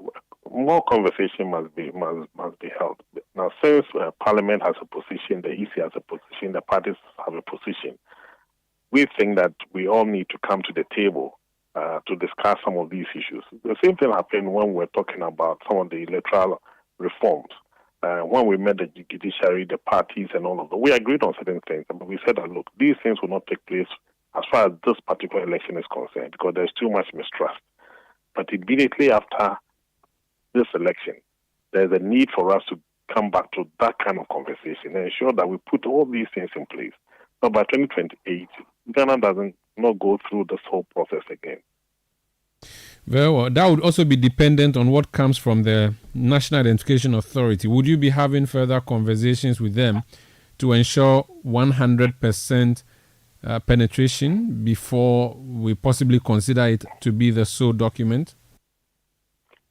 more conversation must be held. Now, since Parliament has a position, the EC has a position, the parties have a position, we think that we all need to come to the table to discuss some of these issues. The same thing happened when we were talking about some of the electoral reforms. When we met the judiciary, the parties and all of that, we agreed on certain things. But we said that, look, these things will not take place as far as this particular election is concerned because there's too much mistrust. But immediately after this election, there's a need for us to come back to that kind of conversation and ensure that we put all these things in place. So by 2028, Ghana doesn't not go through this whole process again. Very well. That would also be dependent on what comes from the National Identification Authority. Would you be having further conversations with them to ensure 100% penetration before we possibly consider it to be the sole document?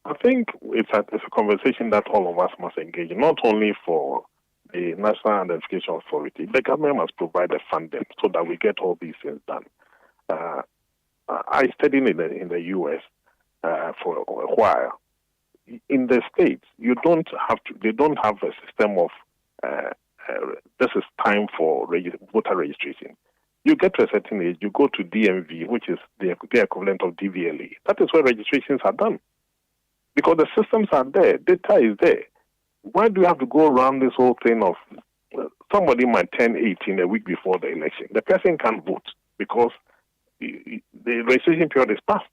I think it's a conversation that all of us must engage in, not only for the National Identification Authority. The government must provide the funding so that we get all these things done. I studied in the U.S. For a while. In the States, they don't have a system of this is time for voter registration. You get to a certain age, you go to DMV, which is the equivalent of DVLA. That is where registrations are done. Because the systems are there, data is there. Why do you have to go around this whole thing of somebody might turn 18 a week before the election? The person can't vote because the registration period is past.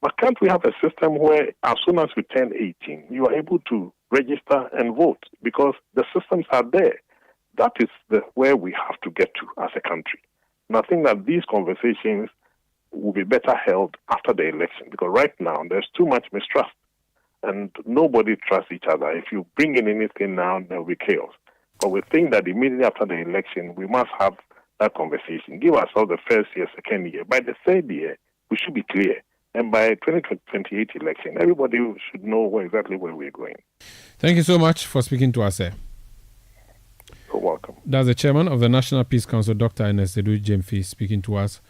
But can't we have a system where as soon as you turn 18, you are able to register and vote because the systems are there? That is where we have to get to as a country. And I think that these conversations will be better held after the election because right now there's too much mistrust and nobody trusts each other. If you bring in anything now, there will be chaos. But we think that immediately after the election, we must have that conversation. Give ourselves the first year, second year. By the third year, we should be clear. And by 2028 election, everybody should know exactly where we're going. Thank you so much for speaking to us, sir. You're welcome. That's the chairman of the National Peace Council, Dr. Ernest Edu Jemfi, speaking to us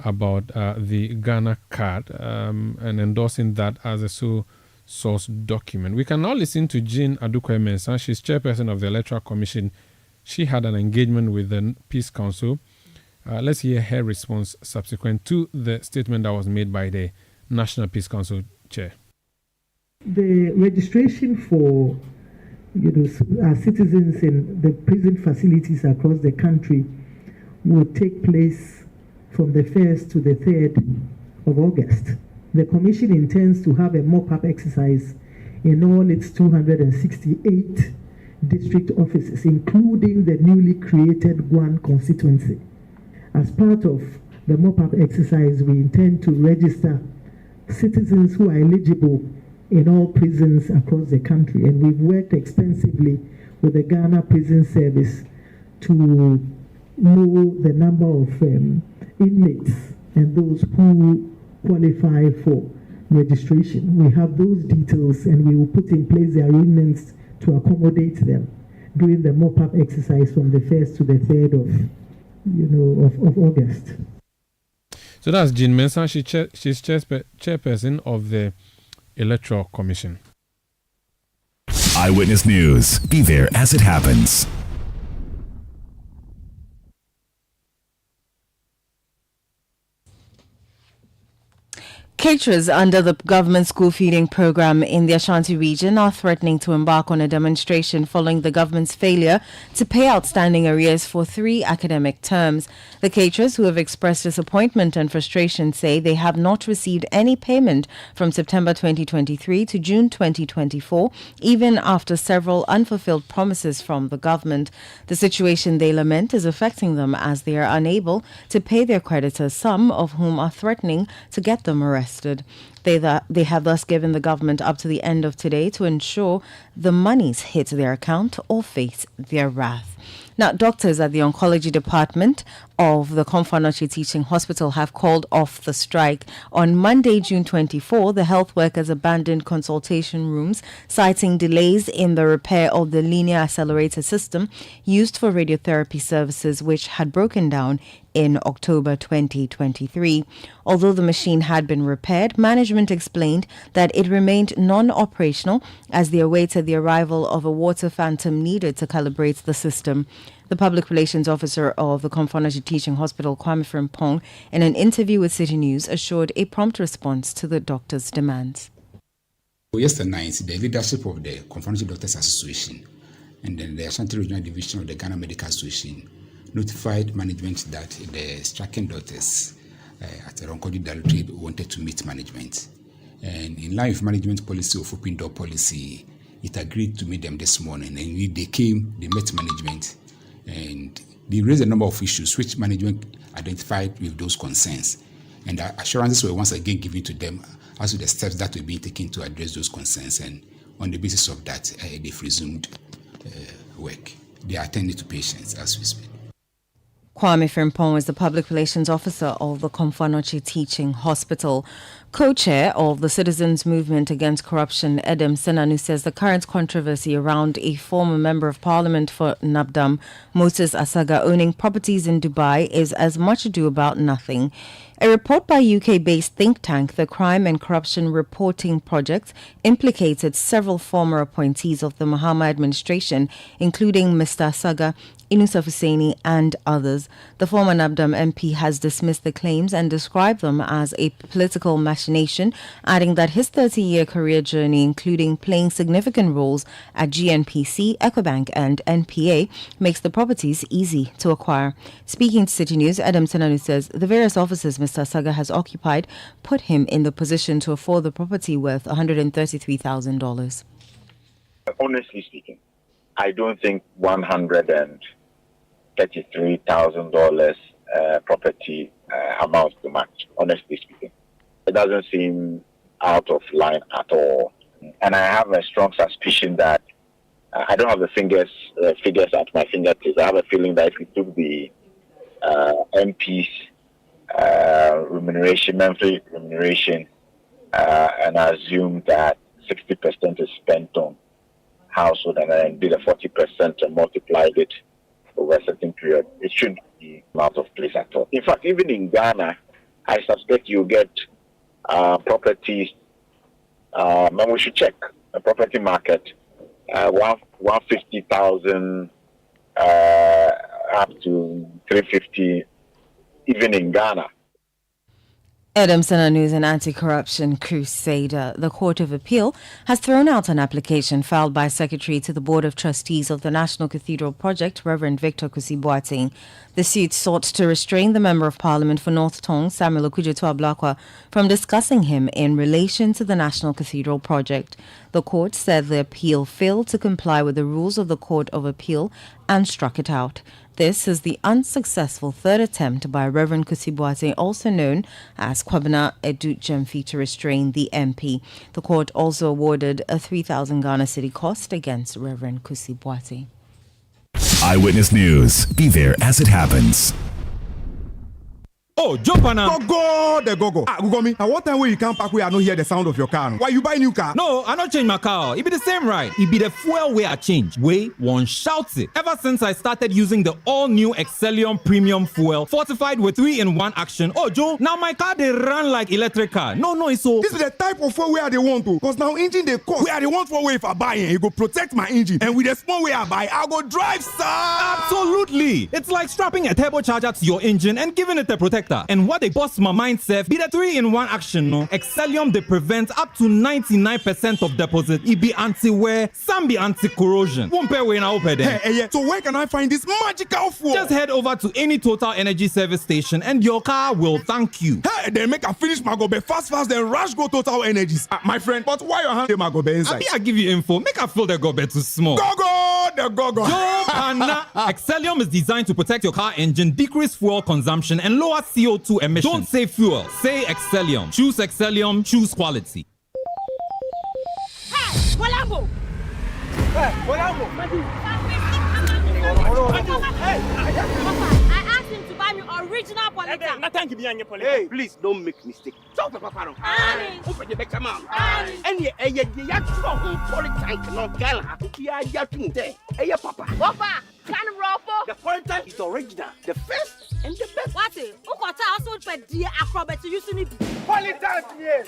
about the Ghana card and endorsing that as a sole source document. We can now listen to Jean Adukweme-Mensah. She's chairperson of the Electoral Commission. She had an engagement with the Peace Council. Let's hear her response subsequent to the statement that was made by the National Peace Council chair. The registration for our citizens in the prison facilities across the country will take place from the 1st to the 3rd of August. The Commission intends to have a mop-up exercise in all its 268 district offices, including the newly created Guan constituency. As part of the mop-up exercise, we intend to register citizens who are eligible in all prisons across the country, and we've worked extensively with the Ghana Prison Service to know the number of inmates and those who qualify for registration. We have those details, and we will put in place the arrangements to accommodate them, doing the mop-up exercise from the 1st to the 3rd of August. So that's Jean Mensah. She's chairperson of the Electoral Commission. Eyewitness News. Be there as it happens. Caterers under the government school feeding program in the Ashanti region are threatening to embark on a demonstration following the government's failure to pay outstanding arrears for 3 academic terms. The caterers, who have expressed disappointment and frustration, say they have not received any payment from September 2023 to June 2024, even after several unfulfilled promises from the government. The situation, they lament, is affecting them as they are unable to pay their creditors, some of whom are threatening to get them arrested. They have thus given the government up to the end of today to ensure the monies hit their account or face their wrath. Now, doctors at the oncology department of the Komfo Teaching Hospital have called off the strike. On Monday, June 24, the health workers abandoned consultation rooms, citing delays in the repair of the linear accelerator system used for radiotherapy services, which had broken down in October 2023. Although the machine had been repaired, management explained that it remained non-operational as they awaited the arrival of a water phantom needed to calibrate the system. The public relations officer of the Komfo Teaching Hospital, Kwame Frimpong, in an interview with City News, assured a prompt response to the doctors' demands. Yesterday night, the leadership of the Komfo Doctors Association and then the Ashanti Regional Division of the Ghana Medical Association notified management that the striking doctors at the oncology directorate wanted to meet management. And in line with management policy of open door policy, it agreed to meet them this morning. And they came, they met management, and they raised a number of issues which management identified with those concerns. And assurances were once again given to them as to the steps that will be taken to address those concerns. And on the basis of that, they've resumed work. They are attending to patients as we speak. Kwame Frimpong is the public relations officer of the Komfo Teaching Hospital. Co-chair of the Citizens Movement Against Corruption, Edem Senanu, says the current controversy around a former member of parliament for Nabdam, Moses Asaga, owning properties in Dubai is as much ado about nothing. A report by UK-based think tank, the Crime and Corruption Reporting Project, implicated several former appointees of the Mahama administration, including Mr. Asaga, Inusuf Hussaini and others. The former Nabdam MP has dismissed the claims and described them as a political machination, adding that his 30-year career journey, including playing significant roles at GNPC, Ecobank and NPA, makes the properties easy to acquire. Speaking to City News, Adam Senanu says the various offices Mr. Saga has occupied put him in the position to afford the property worth $133,000. Honestly speaking, I don't think $133,000 property amounts to much, honestly speaking. It doesn't seem out of line at all. And I have a strong suspicion that I don't have the figures at my fingertips. I have a feeling that if we took the MP's monthly remuneration, and assume that 60% is spent on household and then did a 40% and multiplied it over a certain period, it shouldn't be out of place at all. In fact, even in Ghana, I suspect you get properties, and we should check the property market, 150,000 up to 350, even in Ghana. Adam Senanu is an anti-corruption crusader. The Court of Appeal has thrown out an application filed by Secretary to the Board of Trustees of the National Cathedral Project, Reverend Victor Kusi-Boateng. The suit sought to restrain the Member of Parliament for North Tong, Samuel Okudzeto-Ablakwa, from discussing him in relation to the National Cathedral Project. The court said the appeal failed to comply with the rules of the Court of Appeal and struck it out. This is the unsuccessful third attempt by Reverend Kusi-Boateng, also known as Kwabena Edu Jemfi, to restrain the MP. The court also awarded a 3,000 Ghana cedi cost against Reverend Kusi-Boateng. Eyewitness News. Be there as it happens. Oh, jump on now. Go. Gugomi, at what time when you come back where I don't hear the sound of your car? Why you buy new car? No, I not change my car. It be the same ride. It be the fuel way I change. Way one shouts it. Ever since I started using the all-new Excellium Premium Fuel, fortified with 3-in-1 action. Oh, Joe, now my car they run like electric car. No, it's so. This is the type of fuel where they want to. Because now engine they cost. Where they want for way if I buy it, it go protect my engine. And with the small way I buy, I go drive, sir. Absolutely. It's like strapping a turbocharger to your engine and giving it a protector. And what they bust my mindset be the 3-in-1 action, no? Excellium they prevent up to 99% of deposit. It be anti-wear, some be anti-corrosion. Won't pay when I open there. Hey, so where can I find this magical fuel? Just head over to any Total Energy service station and your car will thank you. Hey, then make a finish my gobe fast, then rush go Total Energies. My friend, but why your hand my gobe inside? I give you info. Make a feel the gobe too small. Go. Joe Pana. Excellium is designed to protect your car engine, decrease fuel consumption, and lower CO2 emissions. Don't say fuel, say Excellium. Choose Excellium, choose quality. Hey, Walambo! I asked him to buy me original Polita. Hey, please don't make mistake. Talk about Paro. Open the back man. And you Polita no gala. Hey, Papa. Papa, can Ropo? The Polita is original, the first and the best. What is? Ukota also pet dear acrobat to use in it. Polita, yes.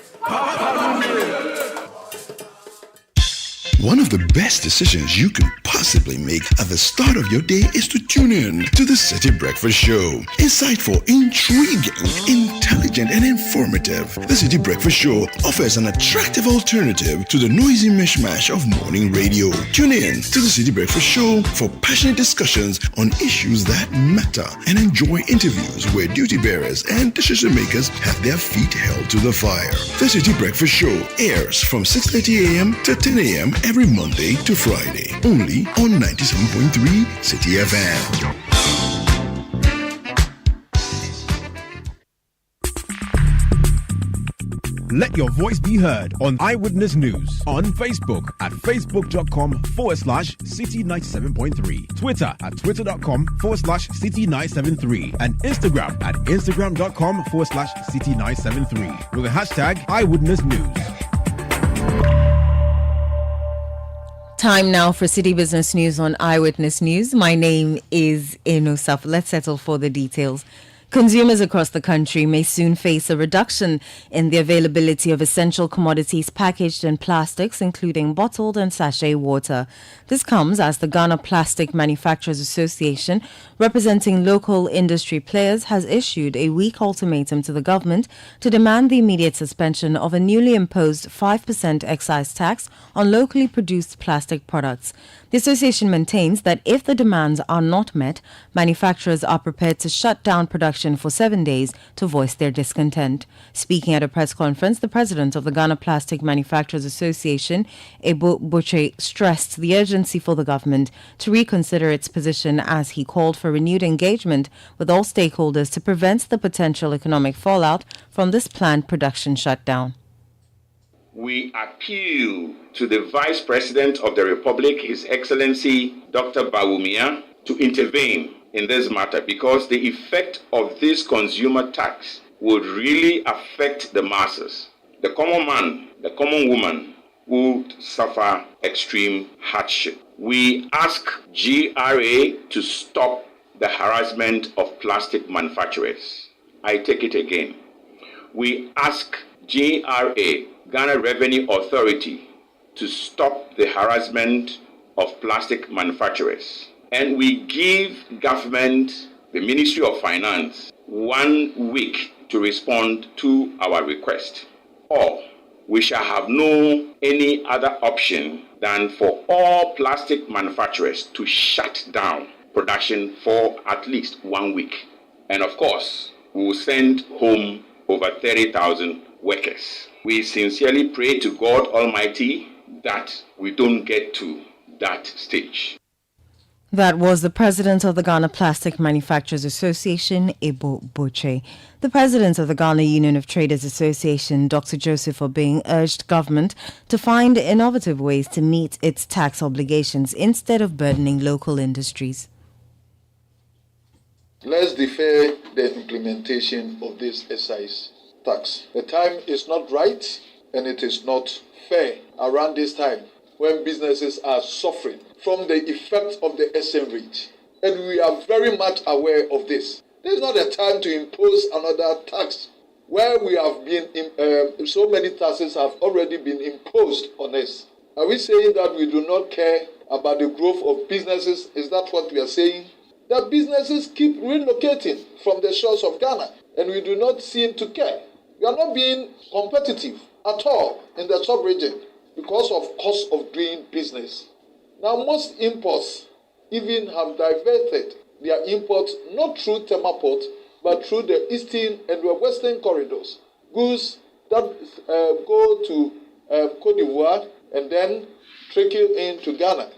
One of the best decisions you can possibly make at the start of your day is to tune in to the Citi Breakfast Show. Insightful, intriguing, intelligent, and informative. The Citi Breakfast Show offers an attractive alternative to the noisy mishmash of morning radio. Tune in to the Citi Breakfast Show for passionate discussions on issues that matter and enjoy interviews where duty bearers and decision makers have their feet held to the fire. The Citi Breakfast Show airs from 6:30 a.m. to 10 a.m. every Monday to Friday, only on 97.3 Citi FM. Let your voice be heard on Eyewitness News on Facebook at facebook.com/Citi97.3, Twitter at twitter.com/Citi973, and Instagram at instagram.com/Citi973 with the hashtag Eyewitness News. Time now for City Business News on Eyewitness News. My name is Inosaf. Let's settle for the details. Consumers across the country may soon face a reduction in the availability of essential commodities packaged in plastics, including bottled and sachet water. This comes as the Ghana Plastic Manufacturers Association, representing local industry players, has issued a weak ultimatum to the government to demand the immediate suspension of a newly imposed 5% excise tax on locally produced plastic products. The association maintains that if the demands are not met, manufacturers are prepared to shut down production for 7 days to voice their discontent. Speaking at a press conference, the president of the Ghana Plastic Manufacturers Association, Ebo Boche, stressed the urgency for the government to reconsider its position as he called for renewed engagement with all stakeholders to prevent the potential economic fallout from this planned production shutdown. We appeal to the Vice President of the Republic, His Excellency Dr. Bawumia, to intervene in this matter because the effect of this consumer tax would really affect the masses. The common man, the common woman would suffer extreme hardship. We ask GRA to stop the harassment of plastic manufacturers. I take it again. We ask GRA, Ghana Revenue Authority, to stop the harassment of plastic manufacturers. And we give government, the Ministry of Finance, 1 week to respond to our request. Or we shall have no any other option than for all plastic manufacturers to shut down production for at least 1 week. And of course, we will send home over 30,000 workers. We sincerely pray to God Almighty that we don't get to that stage. That was the president of the Ghana Plastic Manufacturers Association, Ebo Boche. The president of the Ghana Union of Traders Association, Dr. Joseph Obeng, urged government to find innovative ways to meet its tax obligations instead of burdening local industries. let's defer the implementation of this excise tax. The time is not right and it is not fair around this time when businesses are suffering from the effect of the SN rate. And we are very much aware of this. This is not a time to impose another tax where we have been, so many taxes have already been imposed on us. Are we saying that we do not care about the growth of businesses? Is that what we are saying? That businesses keep relocating from the shores of Ghana and we do not seem to care. We are not being competitive at all in the sub-region because of cost of doing business. Now most imports even have diverted their imports not through Tema Port but through the eastern and the western corridors. Goods that go to Cote d'Ivoire and then trickle into Ghana.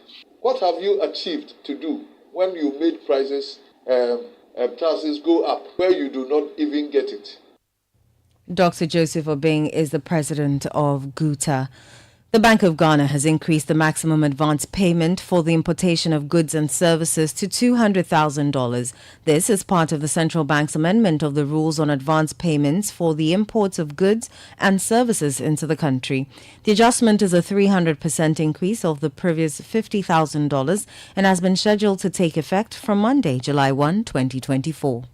What have you achieved to do when you made prices, taxes go up where you do not even get it? Dr. Joseph Obeng is the president of GUTA. The Bank of Ghana has increased the maximum advance payment for the importation of goods and services to $200,000. This is part of the central bank's amendment of the rules on advance payments for the imports of goods and services into the country. The adjustment is a 300% increase of the previous $50,000 and has been scheduled to take effect from Monday, July 1, 2024.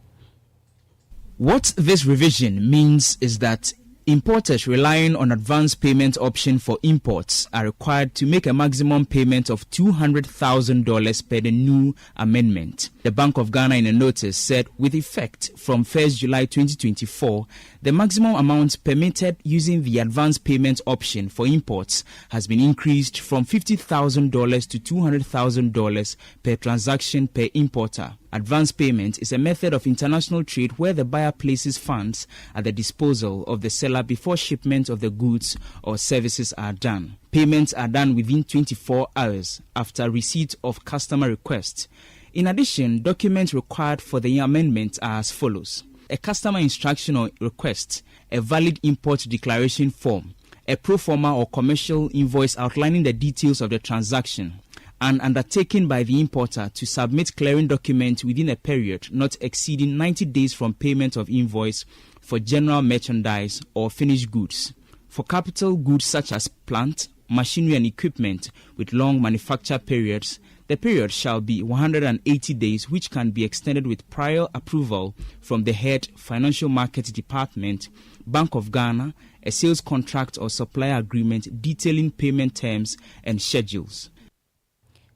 What this revision means is that importers relying on advance payment option for imports are required to make a maximum payment of $200,000 per the new amendment. The Bank of Ghana in a notice said with effect from 1st July 2024, the maximum amount permitted using the advance payment option for imports has been increased from $50,000 to $200,000 per transaction per importer. Advance payment is a method of international trade where the buyer places funds at the disposal of the seller before shipment of the goods or services are done. Payments are done within 24 hours after receipt of customer request. In addition, documents required for the amendment are as follows: a customer instruction or request, a valid import declaration form, a pro forma or commercial invoice outlining the details of the transaction, and undertaken by the importer to submit clearing documents within a period not exceeding 90 days from payment of invoice for general merchandise or finished goods. For capital goods such as plant, machinery and equipment with long manufacture periods, the period shall be 180 days, which can be extended with prior approval from the head Financial Market Department, Bank of Ghana, a sales contract or supplier agreement detailing payment terms and schedules.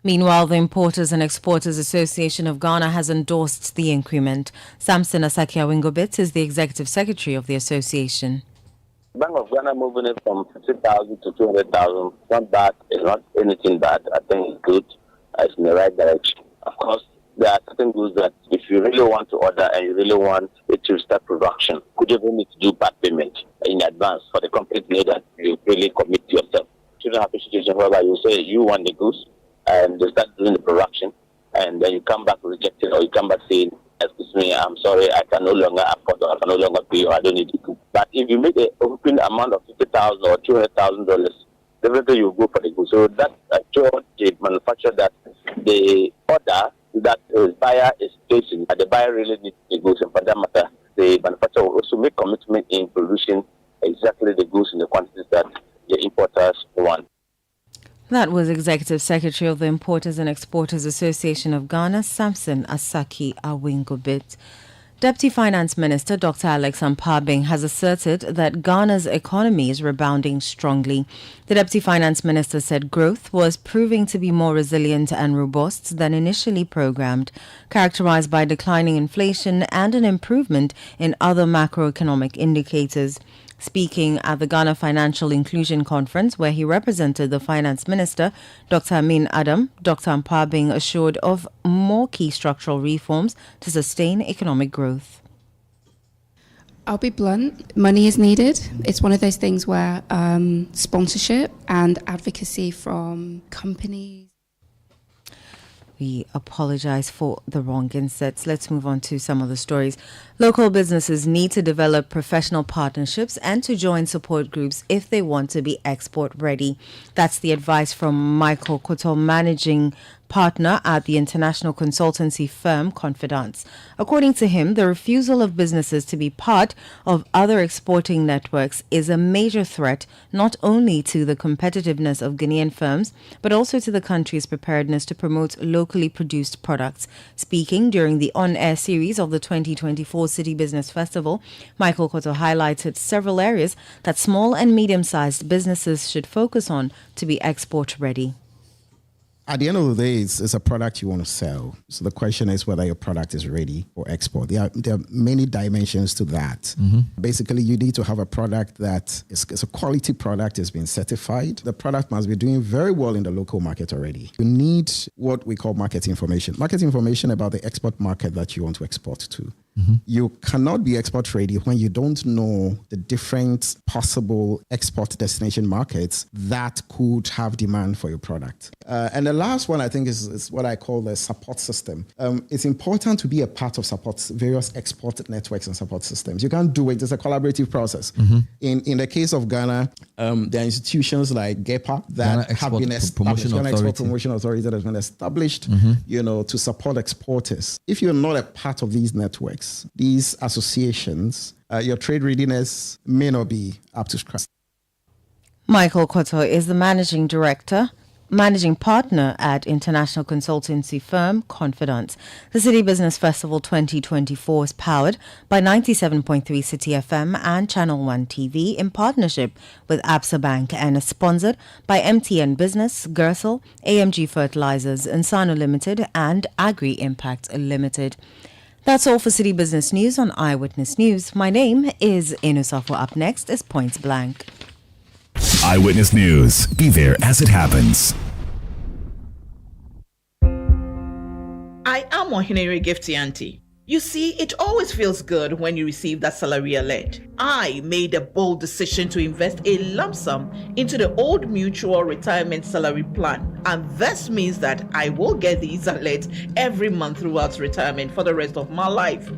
Meanwhile, the Importers and Exporters Association of Ghana has endorsed the increment. Samson Asaki Awingobit is the executive secretary of the association. Bank of Ghana moving it from 50,000 to 200,000. Not bad. It's not anything bad. I think it's good. It's in the right direction. Of course, there are certain goods that if you really want to order and you really want it to start production, could you even need to do back payment in advance for the company to know that you really commit yourself. You don't have a situation whereby you say you want the goods and they start doing the production, and then you come back rejected, or you come back saying, excuse me, I'm sorry, I can no longer afford, or I can no longer pay, or I don't need it. But if you make an open amount of $50,000 or $200,000, definitely you go for the goods. So that assures the manufacturer that the order that the buyer is placing, that the buyer really needs the goods, and for that matter, the manufacturer will also make commitment in producing exactly the goods in the quantities that the importers want. That was Executive Secretary of the Importers and Exporters Association of Ghana, Samson Asaki Awingobit. Deputy Finance Minister Dr. Alex Ampabing has asserted that Ghana's economy is rebounding strongly. The Deputy Finance Minister said growth was proving to be more resilient and robust than initially programmed, characterized by declining inflation and an improvement in other macroeconomic indicators. Speaking at the Ghana Financial Inclusion Conference, where he represented the Finance Minister, Dr. Amin Adam, Dr. Ampabing assured of more key structural reforms to sustain economic growth. I'll be blunt, money is needed. It's one of those things where sponsorship and advocacy from companies. We apologize for the wrong inserts. Let's move on to some of the stories. Local businesses need to develop professional partnerships and to join support groups if they want to be export ready. That's the advice from Michael Koto, Managing partner at the international consultancy firm Confidence. According to him, the refusal of businesses to be part of other exporting networks is a major threat not only to the competitiveness of Ghanaian firms, but also to the country's preparedness to promote locally produced products. Speaking during the on-air series of the 2024 City Business Festival, Michael Koto highlighted several areas that small and medium-sized businesses should focus on to be export ready. At the end of the day, it's a product you want to sell. So the question is whether your product is ready for export. There are many dimensions to that. Basically, you need to have a product that is a quality product, has been certified. The product must be doing very well in the local market already. You need what we call market information. Market information about the export market that you want to export to. You cannot be export ready when you don't know the different possible export destination markets that could have demand for your product. And the last one, I think, is what I call the support system. It's important to be a part of various export networks and support systems. You can't do it. It's a collaborative process. In the case of Ghana, there are institutions like GEPA that have been established. Ghana Export Promotion Authority that has been established, to support exporters. If you're not a part of these networks, these associations, your trade readiness may not be up to scratch. Michael Koto is the managing partner at international consultancy firm Confidence. The City Business Festival 2024 is powered by 97.3 Citi FM and Channel 1 TV in partnership with Absa Bank and is sponsored by MTN Business, Gersel, AMG Fertilizers, Insano Limited and Agri Impact Limited. That's all for City Business News on Eyewitness News. My name is Inusafo. Up next is Point Blank. Eyewitness News. Be there as it happens. I am Ohinere Gifty Auntie. You see, it always feels good when you receive that salary alert. I made a bold decision to invest a lump sum into the Old Mutual Retirement Salary Plan. And this means that I will get these alerts every month throughout retirement for the rest of my life.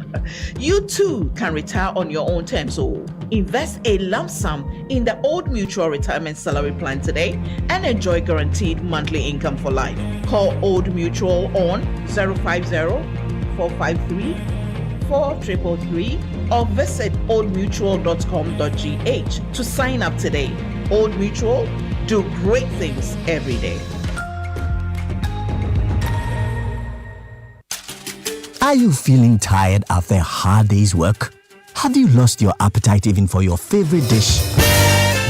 You too can retire on your own terms. So invest a lump sum in the Old Mutual Retirement Salary Plan today and enjoy guaranteed monthly income for life. Call Old Mutual on 050-453-4333 or visit oldmutual.com.gh to sign up today. Old Mutual, do great things every day. Are you feeling tired after a hard day's work? Have you lost your appetite even for your favorite dish?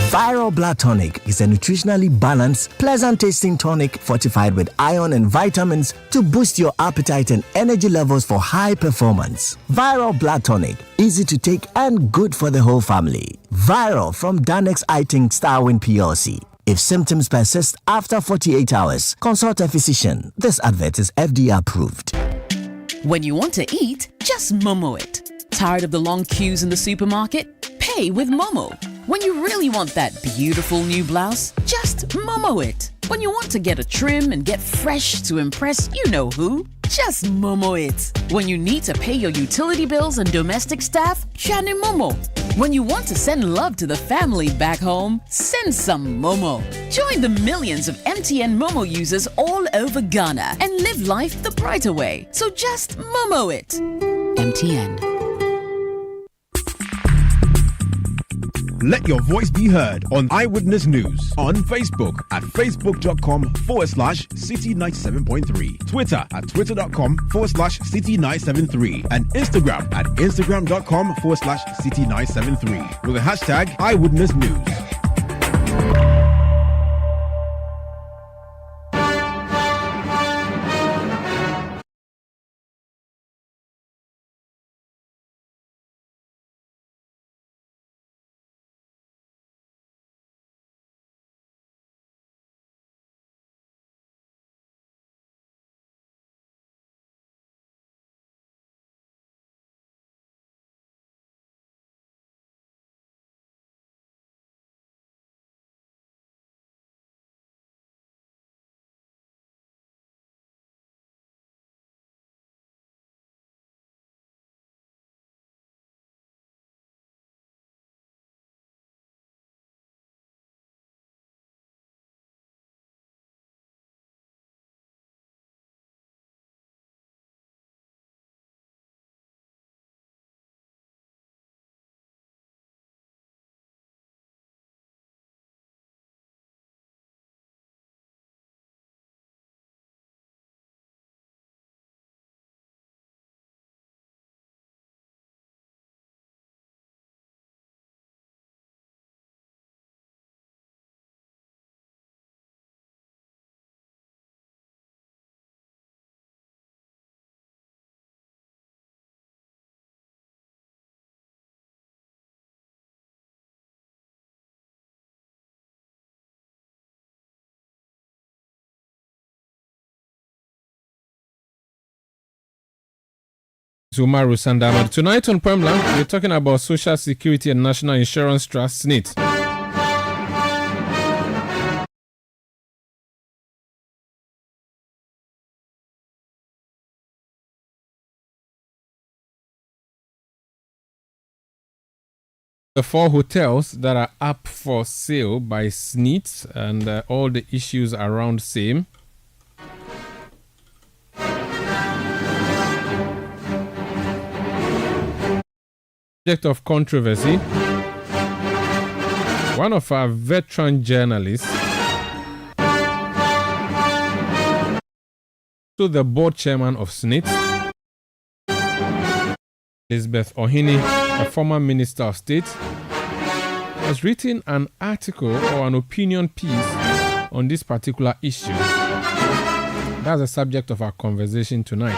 Viral Blood Tonic is a nutritionally balanced, pleasant-tasting tonic fortified with iron and vitamins to boost your appetite and energy levels for high performance. Viral Blood Tonic, easy to take and good for the whole family. Viral from Danex Iting Starwin PLC. If symptoms persist after 48 hours, consult a physician. This advert is FDA approved. When you want to eat, just Momo it. Tired of the long queues in the supermarket? Pay with Momo. When you really want that beautiful new blouse, just Momo it. When you want to get a trim and get fresh to impress you know who, just Momo it. When you need to pay your utility bills and domestic staff, Shani Momo. When you want to send love to the family back home, send some Momo. Join the millions of MTN Momo users all over Ghana and live life the brighter way. So just Momo it. MTN. Let your voice be heard on Eyewitness News on Facebook at facebook.com/Citi97.3, Twitter at twitter.com/Citi973, and Instagram at instagram.com/Citi973 with the hashtag Eyewitness News. Umaru Sandama. Tonight on Pembla, we're talking about Social Security and National Insurance Trust, SNIT. The 4 hotels that are up for sale by SNIT and all the issues around same. Subject of controversy. One of our veteran journalists, to the board chairman of SNIT, Elizabeth Ohini, a former Minister of State, has written an article or an opinion piece on this particular issue. That's the subject of our conversation tonight.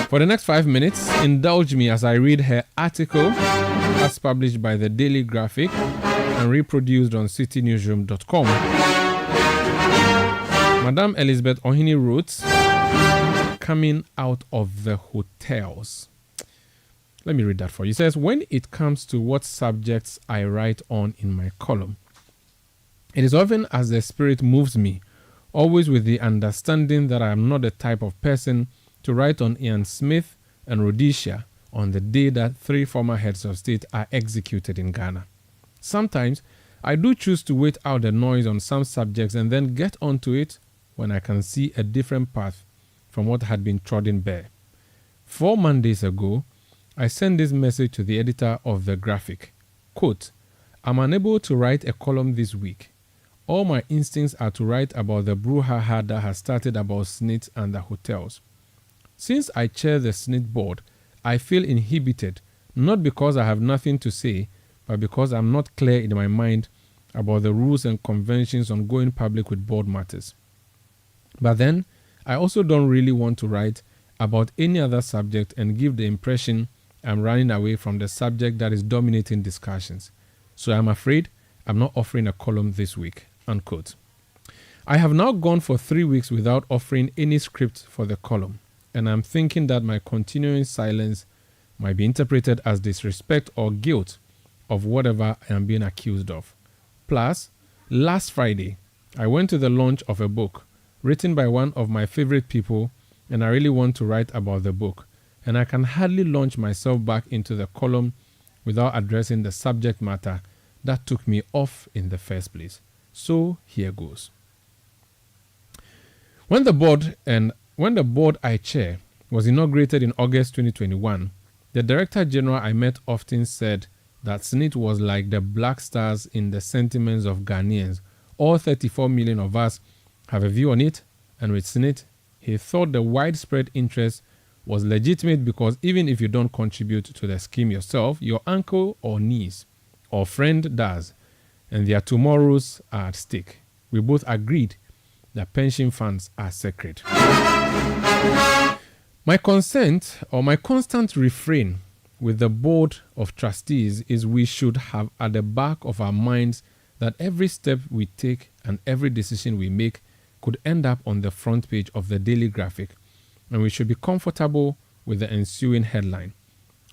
For the next 5 minutes, indulge me as I read her article as published by the Daily Graphic and reproduced on citynewsroom.com. Madame Elizabeth Ohini wrote, "Coming out of the hotels." Let me read that for you. It says, "When it comes to what subjects I write on in my column, it is often as the spirit moves me, always with the understanding that I am not the type of person to write on Ian Smith and Rhodesia on the day that 3 former heads of state are executed in Ghana. Sometimes I do choose to wait out the noise on some subjects and then get onto it when I can see a different path from what had been trodden bare. 4 Mondays ago, I sent this message to the editor of the Graphic. Quote, I'm unable to write a column this week. All my instincts are to write about the brouhaha that has started about SNIT and the hotels. Since I chair the SNIT board, I feel inhibited, not because I have nothing to say, but because I'm not clear in my mind about the rules and conventions on going public with board matters. But then, I also don't really want to write about any other subject and give the impression I'm running away from the subject that is dominating discussions. So I'm afraid I'm not offering a column this week." Unquote. I have now gone for 3 weeks without offering any script for the column, and I'm thinking that my continuing silence might be interpreted as disrespect or guilt of whatever I am being accused of. Plus, last Friday, I went to the launch of a book written by one of my favorite people, and I really want to write about the book, and I can hardly launch myself back into the column without addressing the subject matter that took me off in the first place. So here goes. When the board I chair was inaugurated in August 2021, the Director General I met often said that SNIT was like the black stars in the sentiments of Ghanaians. All 34 million of us have a view on it, and with SNIT, he thought the widespread interest was legitimate because even if you don't contribute to the scheme yourself, your uncle or niece or friend does, and their tomorrows are at stake. We both agreed that pension funds are sacred. My consent or my constant refrain with the board of trustees is we should have at the back of our minds that every step we take and every decision we make could end up on the front page of the Daily Graphic, and we should be comfortable with the ensuing headline.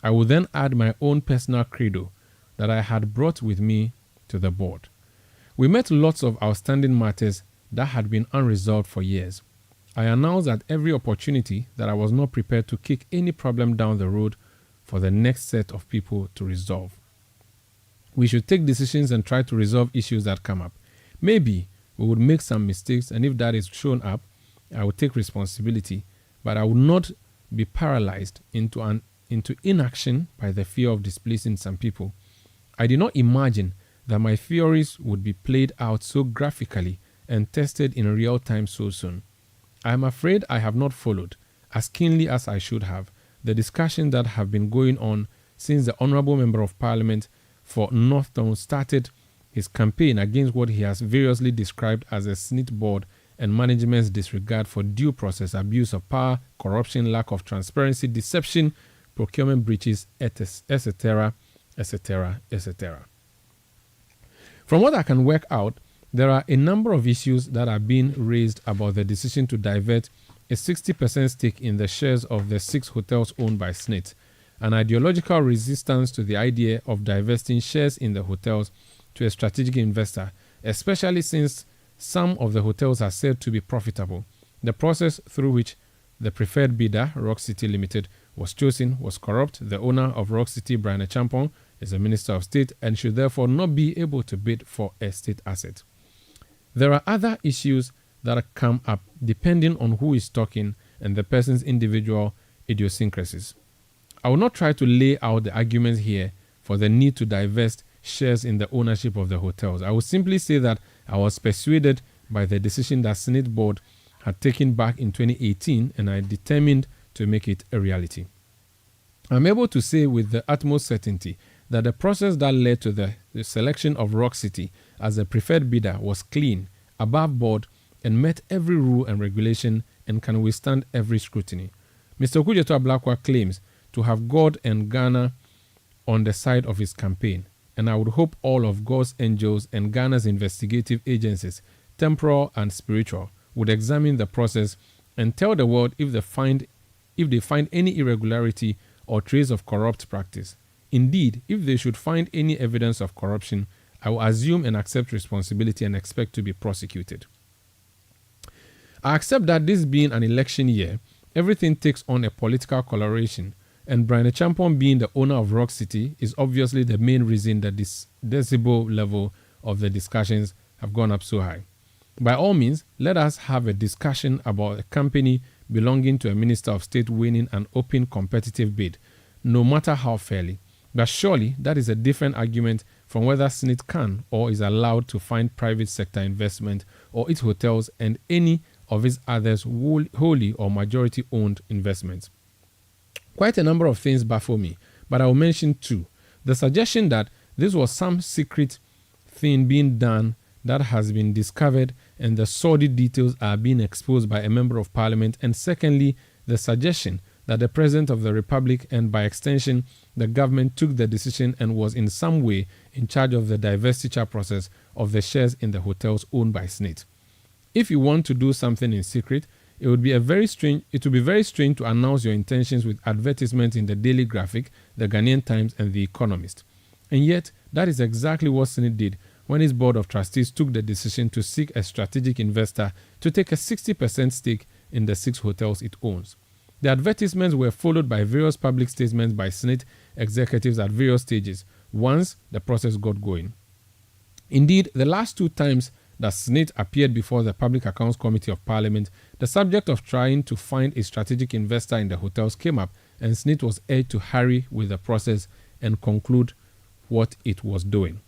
I will then add my own personal credo that I had brought with me to the board. We met lots of outstanding matters that had been unresolved for years. I announced at every opportunity that I was not prepared to kick any problem down the road for the next set of people to resolve. We should take decisions and try to resolve issues that come up. Maybe we would make some mistakes, and if that is shown up, I would take responsibility, but I would not be paralyzed into inaction by the fear of displeasing some people. I did not imagine that my theories would be played out so graphically and tested in real time so soon. I am afraid I have not followed, as keenly as I should have, the discussions that have been going on since the Honourable Member of Parliament for Northdown started his campaign against what he has variously described as a SNIT board and management's disregard for due process, abuse of power, corruption, lack of transparency, deception, procurement breaches, etc., etc., etc. From what I can work out, there are a number of issues that are being raised about the decision to divert a 60% stake in the shares of the 6 hotels owned by SNIT, an ideological resistance to the idea of divesting shares in the hotels to a strategic investor, especially since some of the hotels are said to be profitable. The process through which the preferred bidder, Rock City Limited, was chosen was corrupt. The owner of Rock City, Brian Champong, is a Minister of State and should therefore not be able to bid for a state asset. There are other issues that come up depending on who is talking and the person's individual idiosyncrasies. I will not try to lay out the arguments here for the need to divest shares in the ownership of the hotels. I will simply say that I was persuaded by the decision that SNIT board had taken back in 2018, and I determined to make it a reality. I'm able to say with the utmost certainty that the process that led to the selection of Rock City as the preferred bidder was clean, above board, and met every rule and regulation and can withstand every scrutiny. Mr. Okudzeto Ablakwa claims to have God and Ghana on the side of his campaign, and I would hope all of God's angels and Ghana's investigative agencies, temporal and spiritual, would examine the process and tell the world if they find any irregularity or trace of corrupt practice. Indeed, if they should find any evidence of corruption, I will assume and accept responsibility and expect to be prosecuted. I accept that this being an election year, everything takes on a political coloration, and Brian Champong being the owner of Rock City is obviously the main reason that this decibel level of the discussions have gone up so high. By all means, let us have a discussion about a company belonging to a Minister of State winning an open competitive bid, no matter how fairly. But surely that is a different argument from whether SNIT can or is allowed to find private sector investment or its hotels and any of its others wholly or majority owned investments. Quite a number of things baffle me, but I will mention two. The suggestion that this was some secret thing being done that has been discovered and the sordid details are being exposed by a member of parliament, and secondly, the suggestion that the President of the Republic and by extension the government took the decision and was in some way in charge of the divestiture process of the shares in the hotels owned by SNIT. If you want to do something in secret, it would be very strange to announce your intentions with advertisements in the Daily Graphic, the Ghanaian Times, and the Economist. And yet, that is exactly what SNIT did when its board of trustees took the decision to seek a strategic investor to take a 60% stake in the 6 hotels it owns. The advertisements were followed by various public statements by SNIT executives at various stages once the process got going. Indeed, the last 2 times that SNIT appeared before the Public Accounts Committee of Parliament, the subject of trying to find a strategic investor in the hotels came up, and SNIT was urged to hurry with the process and conclude what it was doing.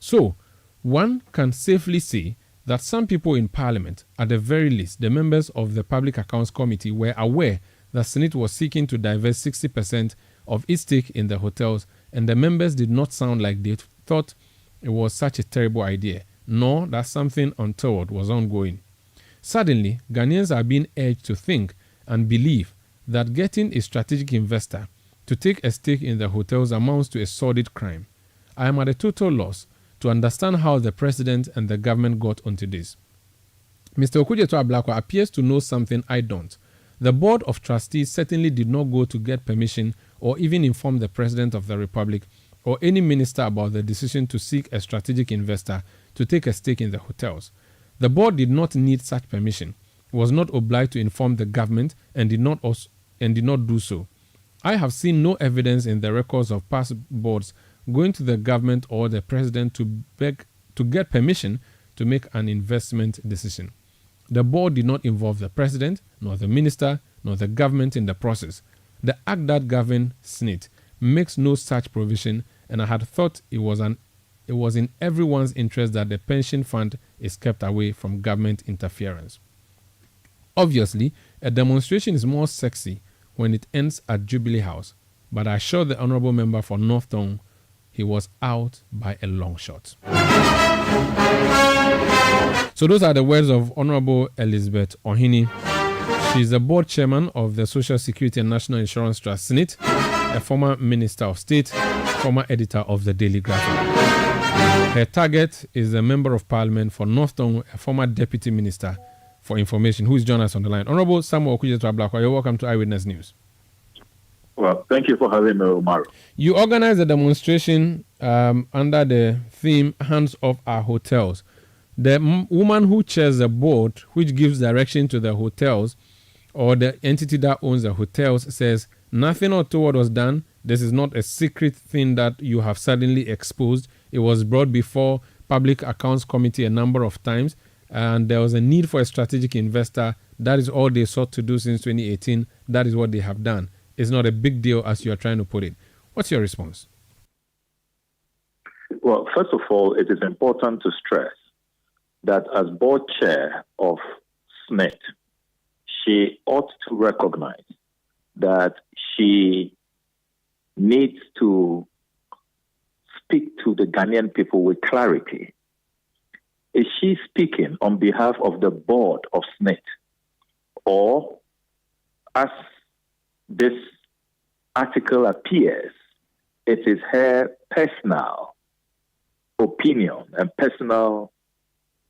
So, one can safely say that some people in Parliament, at the very least the members of the Public Accounts Committee, were aware that SNIT was seeking to divest 60% of its stake in the hotels, and the members did not sound like they thought it was such a terrible idea, nor that something untoward was ongoing. Suddenly, Ghanaians are being urged to think and believe that getting a strategic investor to take a stake in the hotels amounts to a sordid crime. I am at a total loss to understand how the president and the government got onto this. Mr. Okudzeto Ablakwa appears to know something I don't. The board of trustees certainly did not go to get permission or even inform the president of the republic or any minister about the decision to seek a strategic investor to take a stake in the hotels. The board did not need such permission, was not obliged to inform the government, and did not do so. I have seen no evidence in the records of past boards going to the government or the president to beg to get permission to make an investment decision. The board did not involve the president, nor the minister, nor the government in the process. The act that governed SNIT makes no such provision, and I had thought it was in everyone's interest that the pension fund is kept away from government interference. Obviously, a demonstration is more sexy when it ends at Jubilee House, but I assure the honourable member for North Tongue he was out by a long shot. So those are the words of Honourable Elizabeth Ohini. She is the board chairman of the Social Security and National Insurance Trust, SNIT, a former Minister of State, former editor of the Daily Graphic. Her target is a member of parliament for North Tongue, a former deputy minister, for information. Who's joining us on the line? Honorable Samuel Okujeto-Ablakwa, you're welcome to Eyewitness News. Well, thank you for having me, Omar. You organized a demonstration under the theme Hands Off Our Hotels. The woman who chairs the board, which gives direction to the hotels or the entity that owns the hotels, says nothing untoward was done. This is not a secret thing that you have suddenly exposed. It was brought before Public Accounts Committee a number of times, and there was a need for a strategic investor. That is all they sought to do since 2018. That is what they have done. It's not a big deal as you are trying to put it. What's your response? Well, first of all, it is important to stress that as board chair of SNIT, she ought to recognize that she needs to speak to the Ghanaian people with clarity. Is she speaking on behalf of the board of SNIT, or as this article appears, it is her personal opinion and personal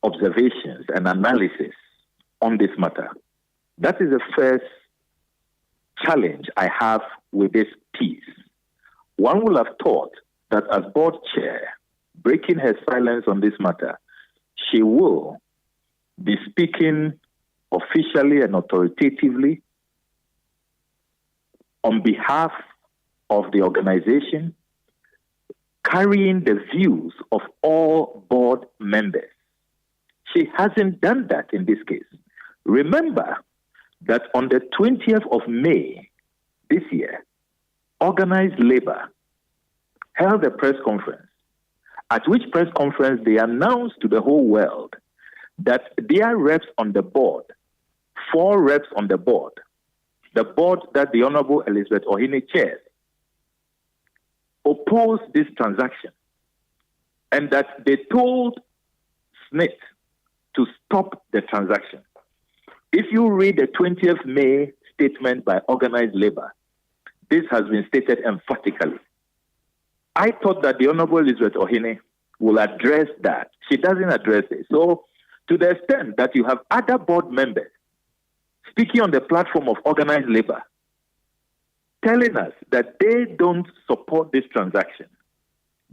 observations and analysis on this matter? That is the first challenge I have with this piece. One would have thought that as board chair, breaking her silence on this matter, she will be speaking officially and authoritatively on behalf of the organization, carrying the views of all board members. She hasn't done that in this case. Remember that on the 20th of May this year, Organized Labor held a press conference, at which press conference they announced to the whole world that their reps on the board, 4 reps on the board that the Honorable Elizabeth Ohene chairs, opposed this transaction, and that they told SNIT to stop the transaction. If you read the 20th May statement by Organized Labor, this has been stated emphatically. I thought that the Honorable Elizabeth Ohene will address that. She doesn't address it. So, to the extent that you have other board members speaking on the platform of Organized Labor, telling us that they don't support this transaction,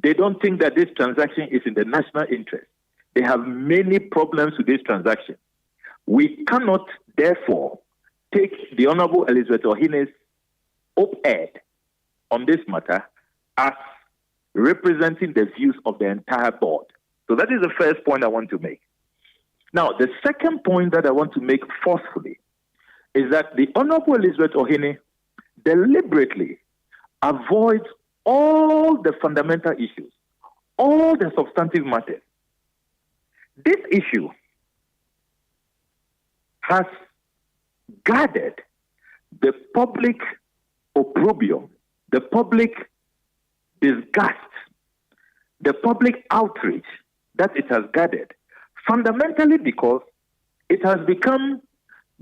they don't think that this transaction is in the national interest, they have many problems with this transaction. We cannot, therefore, take the Honorable Elizabeth Ohine's op-ed on this matter as representing the views of the entire board. So that is the first point I want to make. Now, the second point that I want to make forcefully is that the Honorable Elizabeth Ohene deliberately avoids all the fundamental issues, all the substantive matters. This issue has gathered the public opprobrium, the public disgust, the public outrage that it has gathered, fundamentally because it has become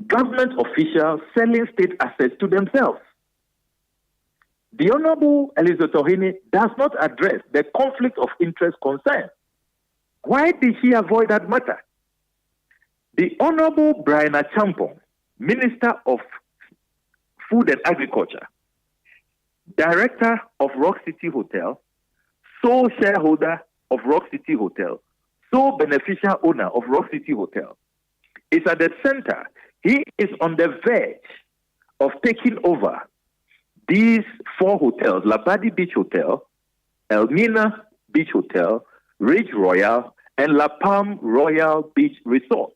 government officials selling state assets to themselves. The Honorable Elizabeth Ohene does not address the conflict of interest concern. Why did she avoid that matter? The Honorable Brian Achampong, Minister of Food and Agriculture, Director of Rock City Hotel, sole shareholder of Rock City Hotel, sole beneficial owner of Rock City Hotel, is at the center. He is on the verge of taking over these 4 hotels: Labadi Beach Hotel, Elmina Beach Hotel, Ridge Royal, and La Palm Royal Beach Resort.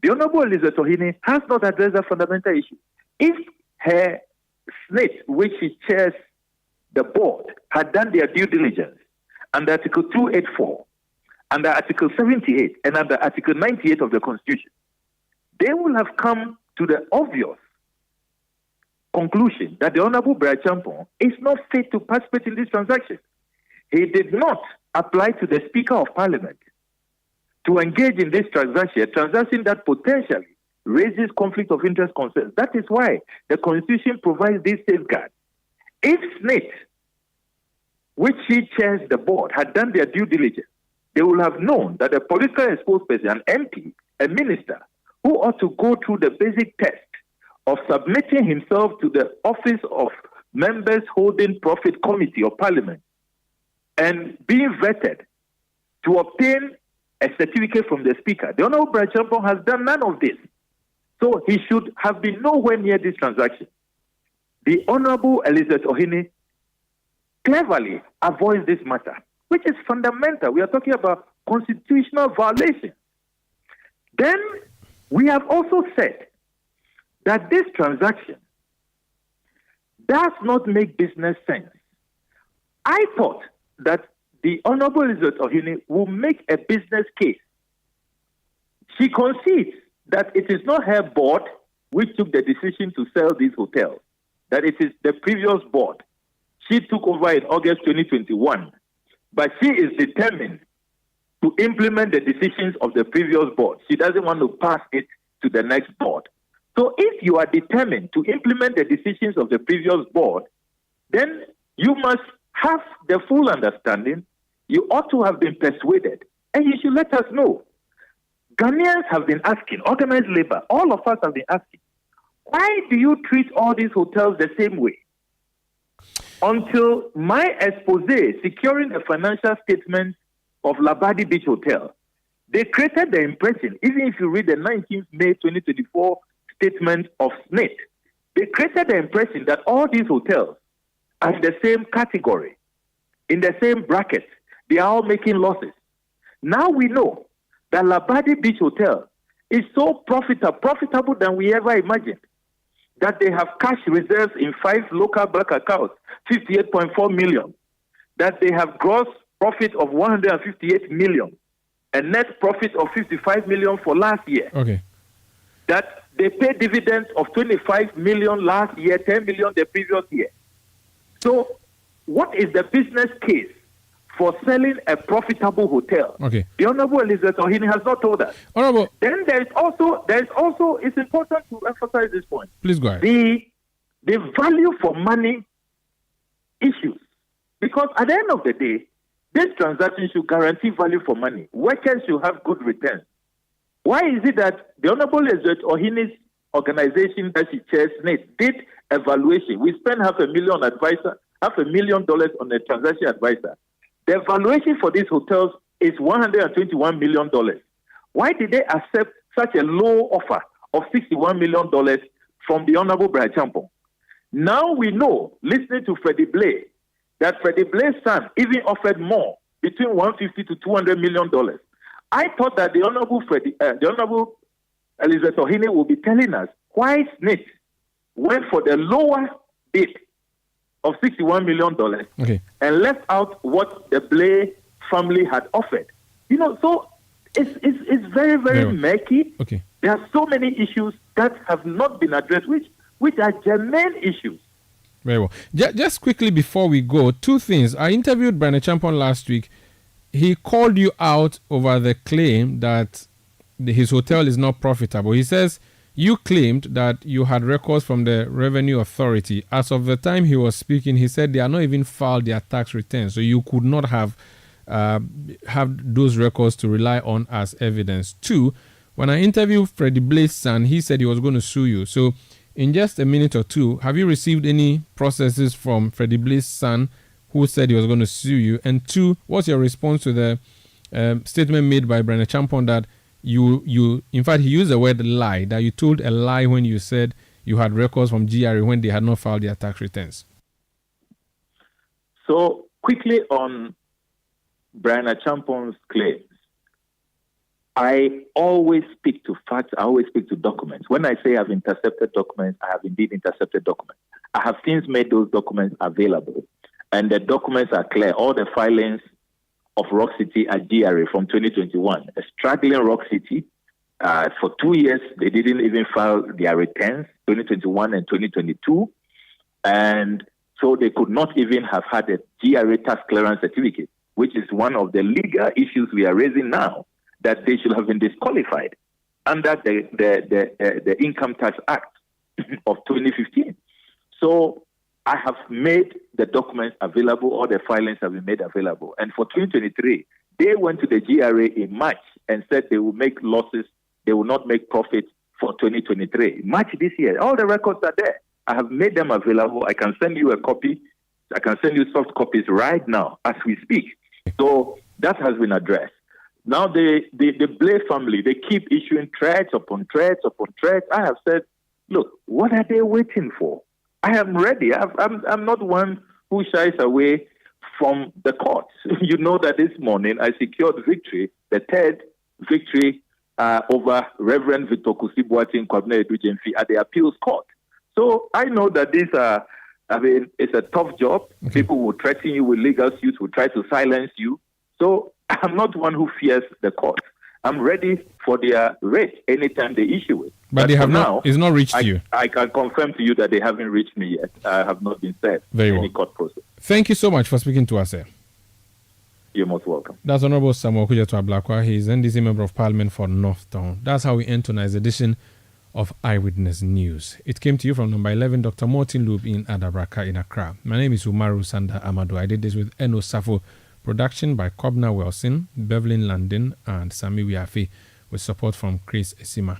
The Honorable Elizabeth Ohene has not addressed that fundamental issue. If her SNIT, which she chairs the board, had done their due diligence under Article 284, under Article 78, and under Article 98 of the Constitution, they will have come to the obvious conclusion that the Honorable Brian Champon is not fit to participate in this transaction. He did not apply to the Speaker of Parliament to engage in this transaction, a transaction that potentially raises conflict of interest concerns. That is why the Constitution provides this safeguard. If SNIT, which she chairs the board, had done their due diligence, they would have known that a politically exposed person, an MP, a minister, who ought to go through the basic test of submitting himself to the office of members holding profit committee of parliament and being vetted to obtain a certificate from the speaker. The Honorable Brian Champon has done none of this. So he should have been nowhere near this transaction. The Honorable Elizabeth Ohini cleverly avoids this matter, which is fundamental. We are talking about constitutional violation. Then we have also said that this transaction does not make business sense. I thought that the Honorable Elizabeth Ohini will make a business case. She concedes that it is not her board which took the decision to sell these hotels, that it is the previous board. She took over in August 2021, but she is determined to implement the decisions of the previous board. She doesn't want to pass it to the next board. So if you are determined to implement the decisions of the previous board, then you must have the full understanding. You ought to have been persuaded, and you should let us know. Ghanaians have been asking, organized labor, all of us have been asking, why do you treat all these hotels the same way? Until my expose securing the financial statement of Labadi Beach Hotel, they created the impression, even if you read the 19th May 2024 statement of SNIT, they created the impression that all these hotels are in the same category, in the same bracket. They are all making losses. Now we know that Labadi Beach Hotel is so profitable than we ever imagined, that they have cash reserves in 5 local bank accounts, 58.4 million, that they have gross profit of 158 million, a net profit of 55 million for last year. Okay. That they paid dividends of 25 million last year, 10 million the previous year. So what is the business case for selling a profitable hotel? Okay. The Honorable Elizabeth Ohini has not told us. Honorable. Then there is also, it's important to emphasize this point. Please go ahead. The value for money issues. Because at the end of the day, this transaction should guarantee value for money. Workers should have good returns. Why is it that the Honorable Elizabeth Ohini's organization that she chairs, SNIT, did evaluation? We spent $500,000 on a transaction advisor. The valuation for these hotels is $121 million. Why did they accept such a low offer of $61 million from the Honorable Brian Champon? Now we know, listening to Freddie Blay, that Freddie Blay's son even offered more, between $150 to $200 million. I thought that the Honorable Elizabeth Ohini will be telling us why SNIT went for the lower bid of $61 million and left out what the Blay family had offered. You know, so it's very, very murky. Okay. There are so many issues that have not been addressed, which are germane issues. Very well. Just quickly before we go, 2 things. I interviewed Brian Champon last week. He called you out over the claim that his hotel is not profitable. He says you claimed that you had records from the Revenue Authority. As of the time he was speaking, he said they are not even filed their tax returns, so you could not have those records to rely on as evidence. 2, when I interviewed Freddie Blay's son, he said he was going to sue you. So in just a minute or 2, have you received any processes from Freddie Blay's son who said he was going to sue you? And 2, what's your response to the statement made by Brian Champon that you in fact, he used the word lie, that you told a lie when you said you had records from GRA when they had not filed their tax returns? So quickly on Brian Champon's claims, I always speak to facts, I always speak to documents. When I say I've intercepted documents, I have indeed intercepted documents. I have since made those documents available, and the documents are clear. All the filings of Rock City at GRA from 2021, a struggling Rock City. For 2 years, they didn't even file their returns, 2021 and 2022. And so they could not even have had a GRA tax clearance certificate, which is one of the legal issues we are raising now, that they should have been disqualified under the Income Tax Act of 2015. So I have made the documents available, all the filings have been made available. And for 2023, they went to the GRA in March and said they will make losses they will not make profit for 2023. March this year, all the records are there. I have made them available. I can send you a copy. I can send you soft copies right now as we speak. So that has been addressed. Now the Blay family, they keep issuing threats upon threats upon threats. I have said, look, what are they waiting for? I am ready. I'm not one who shies away from the courts. You know that this morning I secured victory, the third victory over Reverend Victor Kusibuati in Kwabena Edujemfi at the appeals court. So I know that these are, it's a tough job. Okay. People will threaten you with legal suits, will try to silence you. So I'm not one who fears the court. I'm ready for their rate anytime they issue it. But they have not. It's not reached you. I can confirm to you that they haven't reached me yet. I have not been served any court process. Thank you so much for speaking to us, sir. You're most welcome. That's Honorable Samuel Kujato Ablakwa. He is NDC Member of Parliament for North Town. That's how we end tonight's edition of Eyewitness News. It came to you from number 11, Dr. Martin Loop in Adabraka in Accra. My name is Umaru Sanda Amado. I did this with Eno Safo. Production by Kobna Wilson, Bevelyn Landon, and Sami Wiafi, with support from Chris Esima.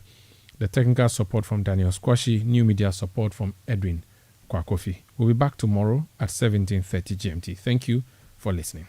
The technical support from Daniel Squashy, new media support from Edwin Kwakofi. We'll be back tomorrow at 17:30 GMT. Thank you for listening.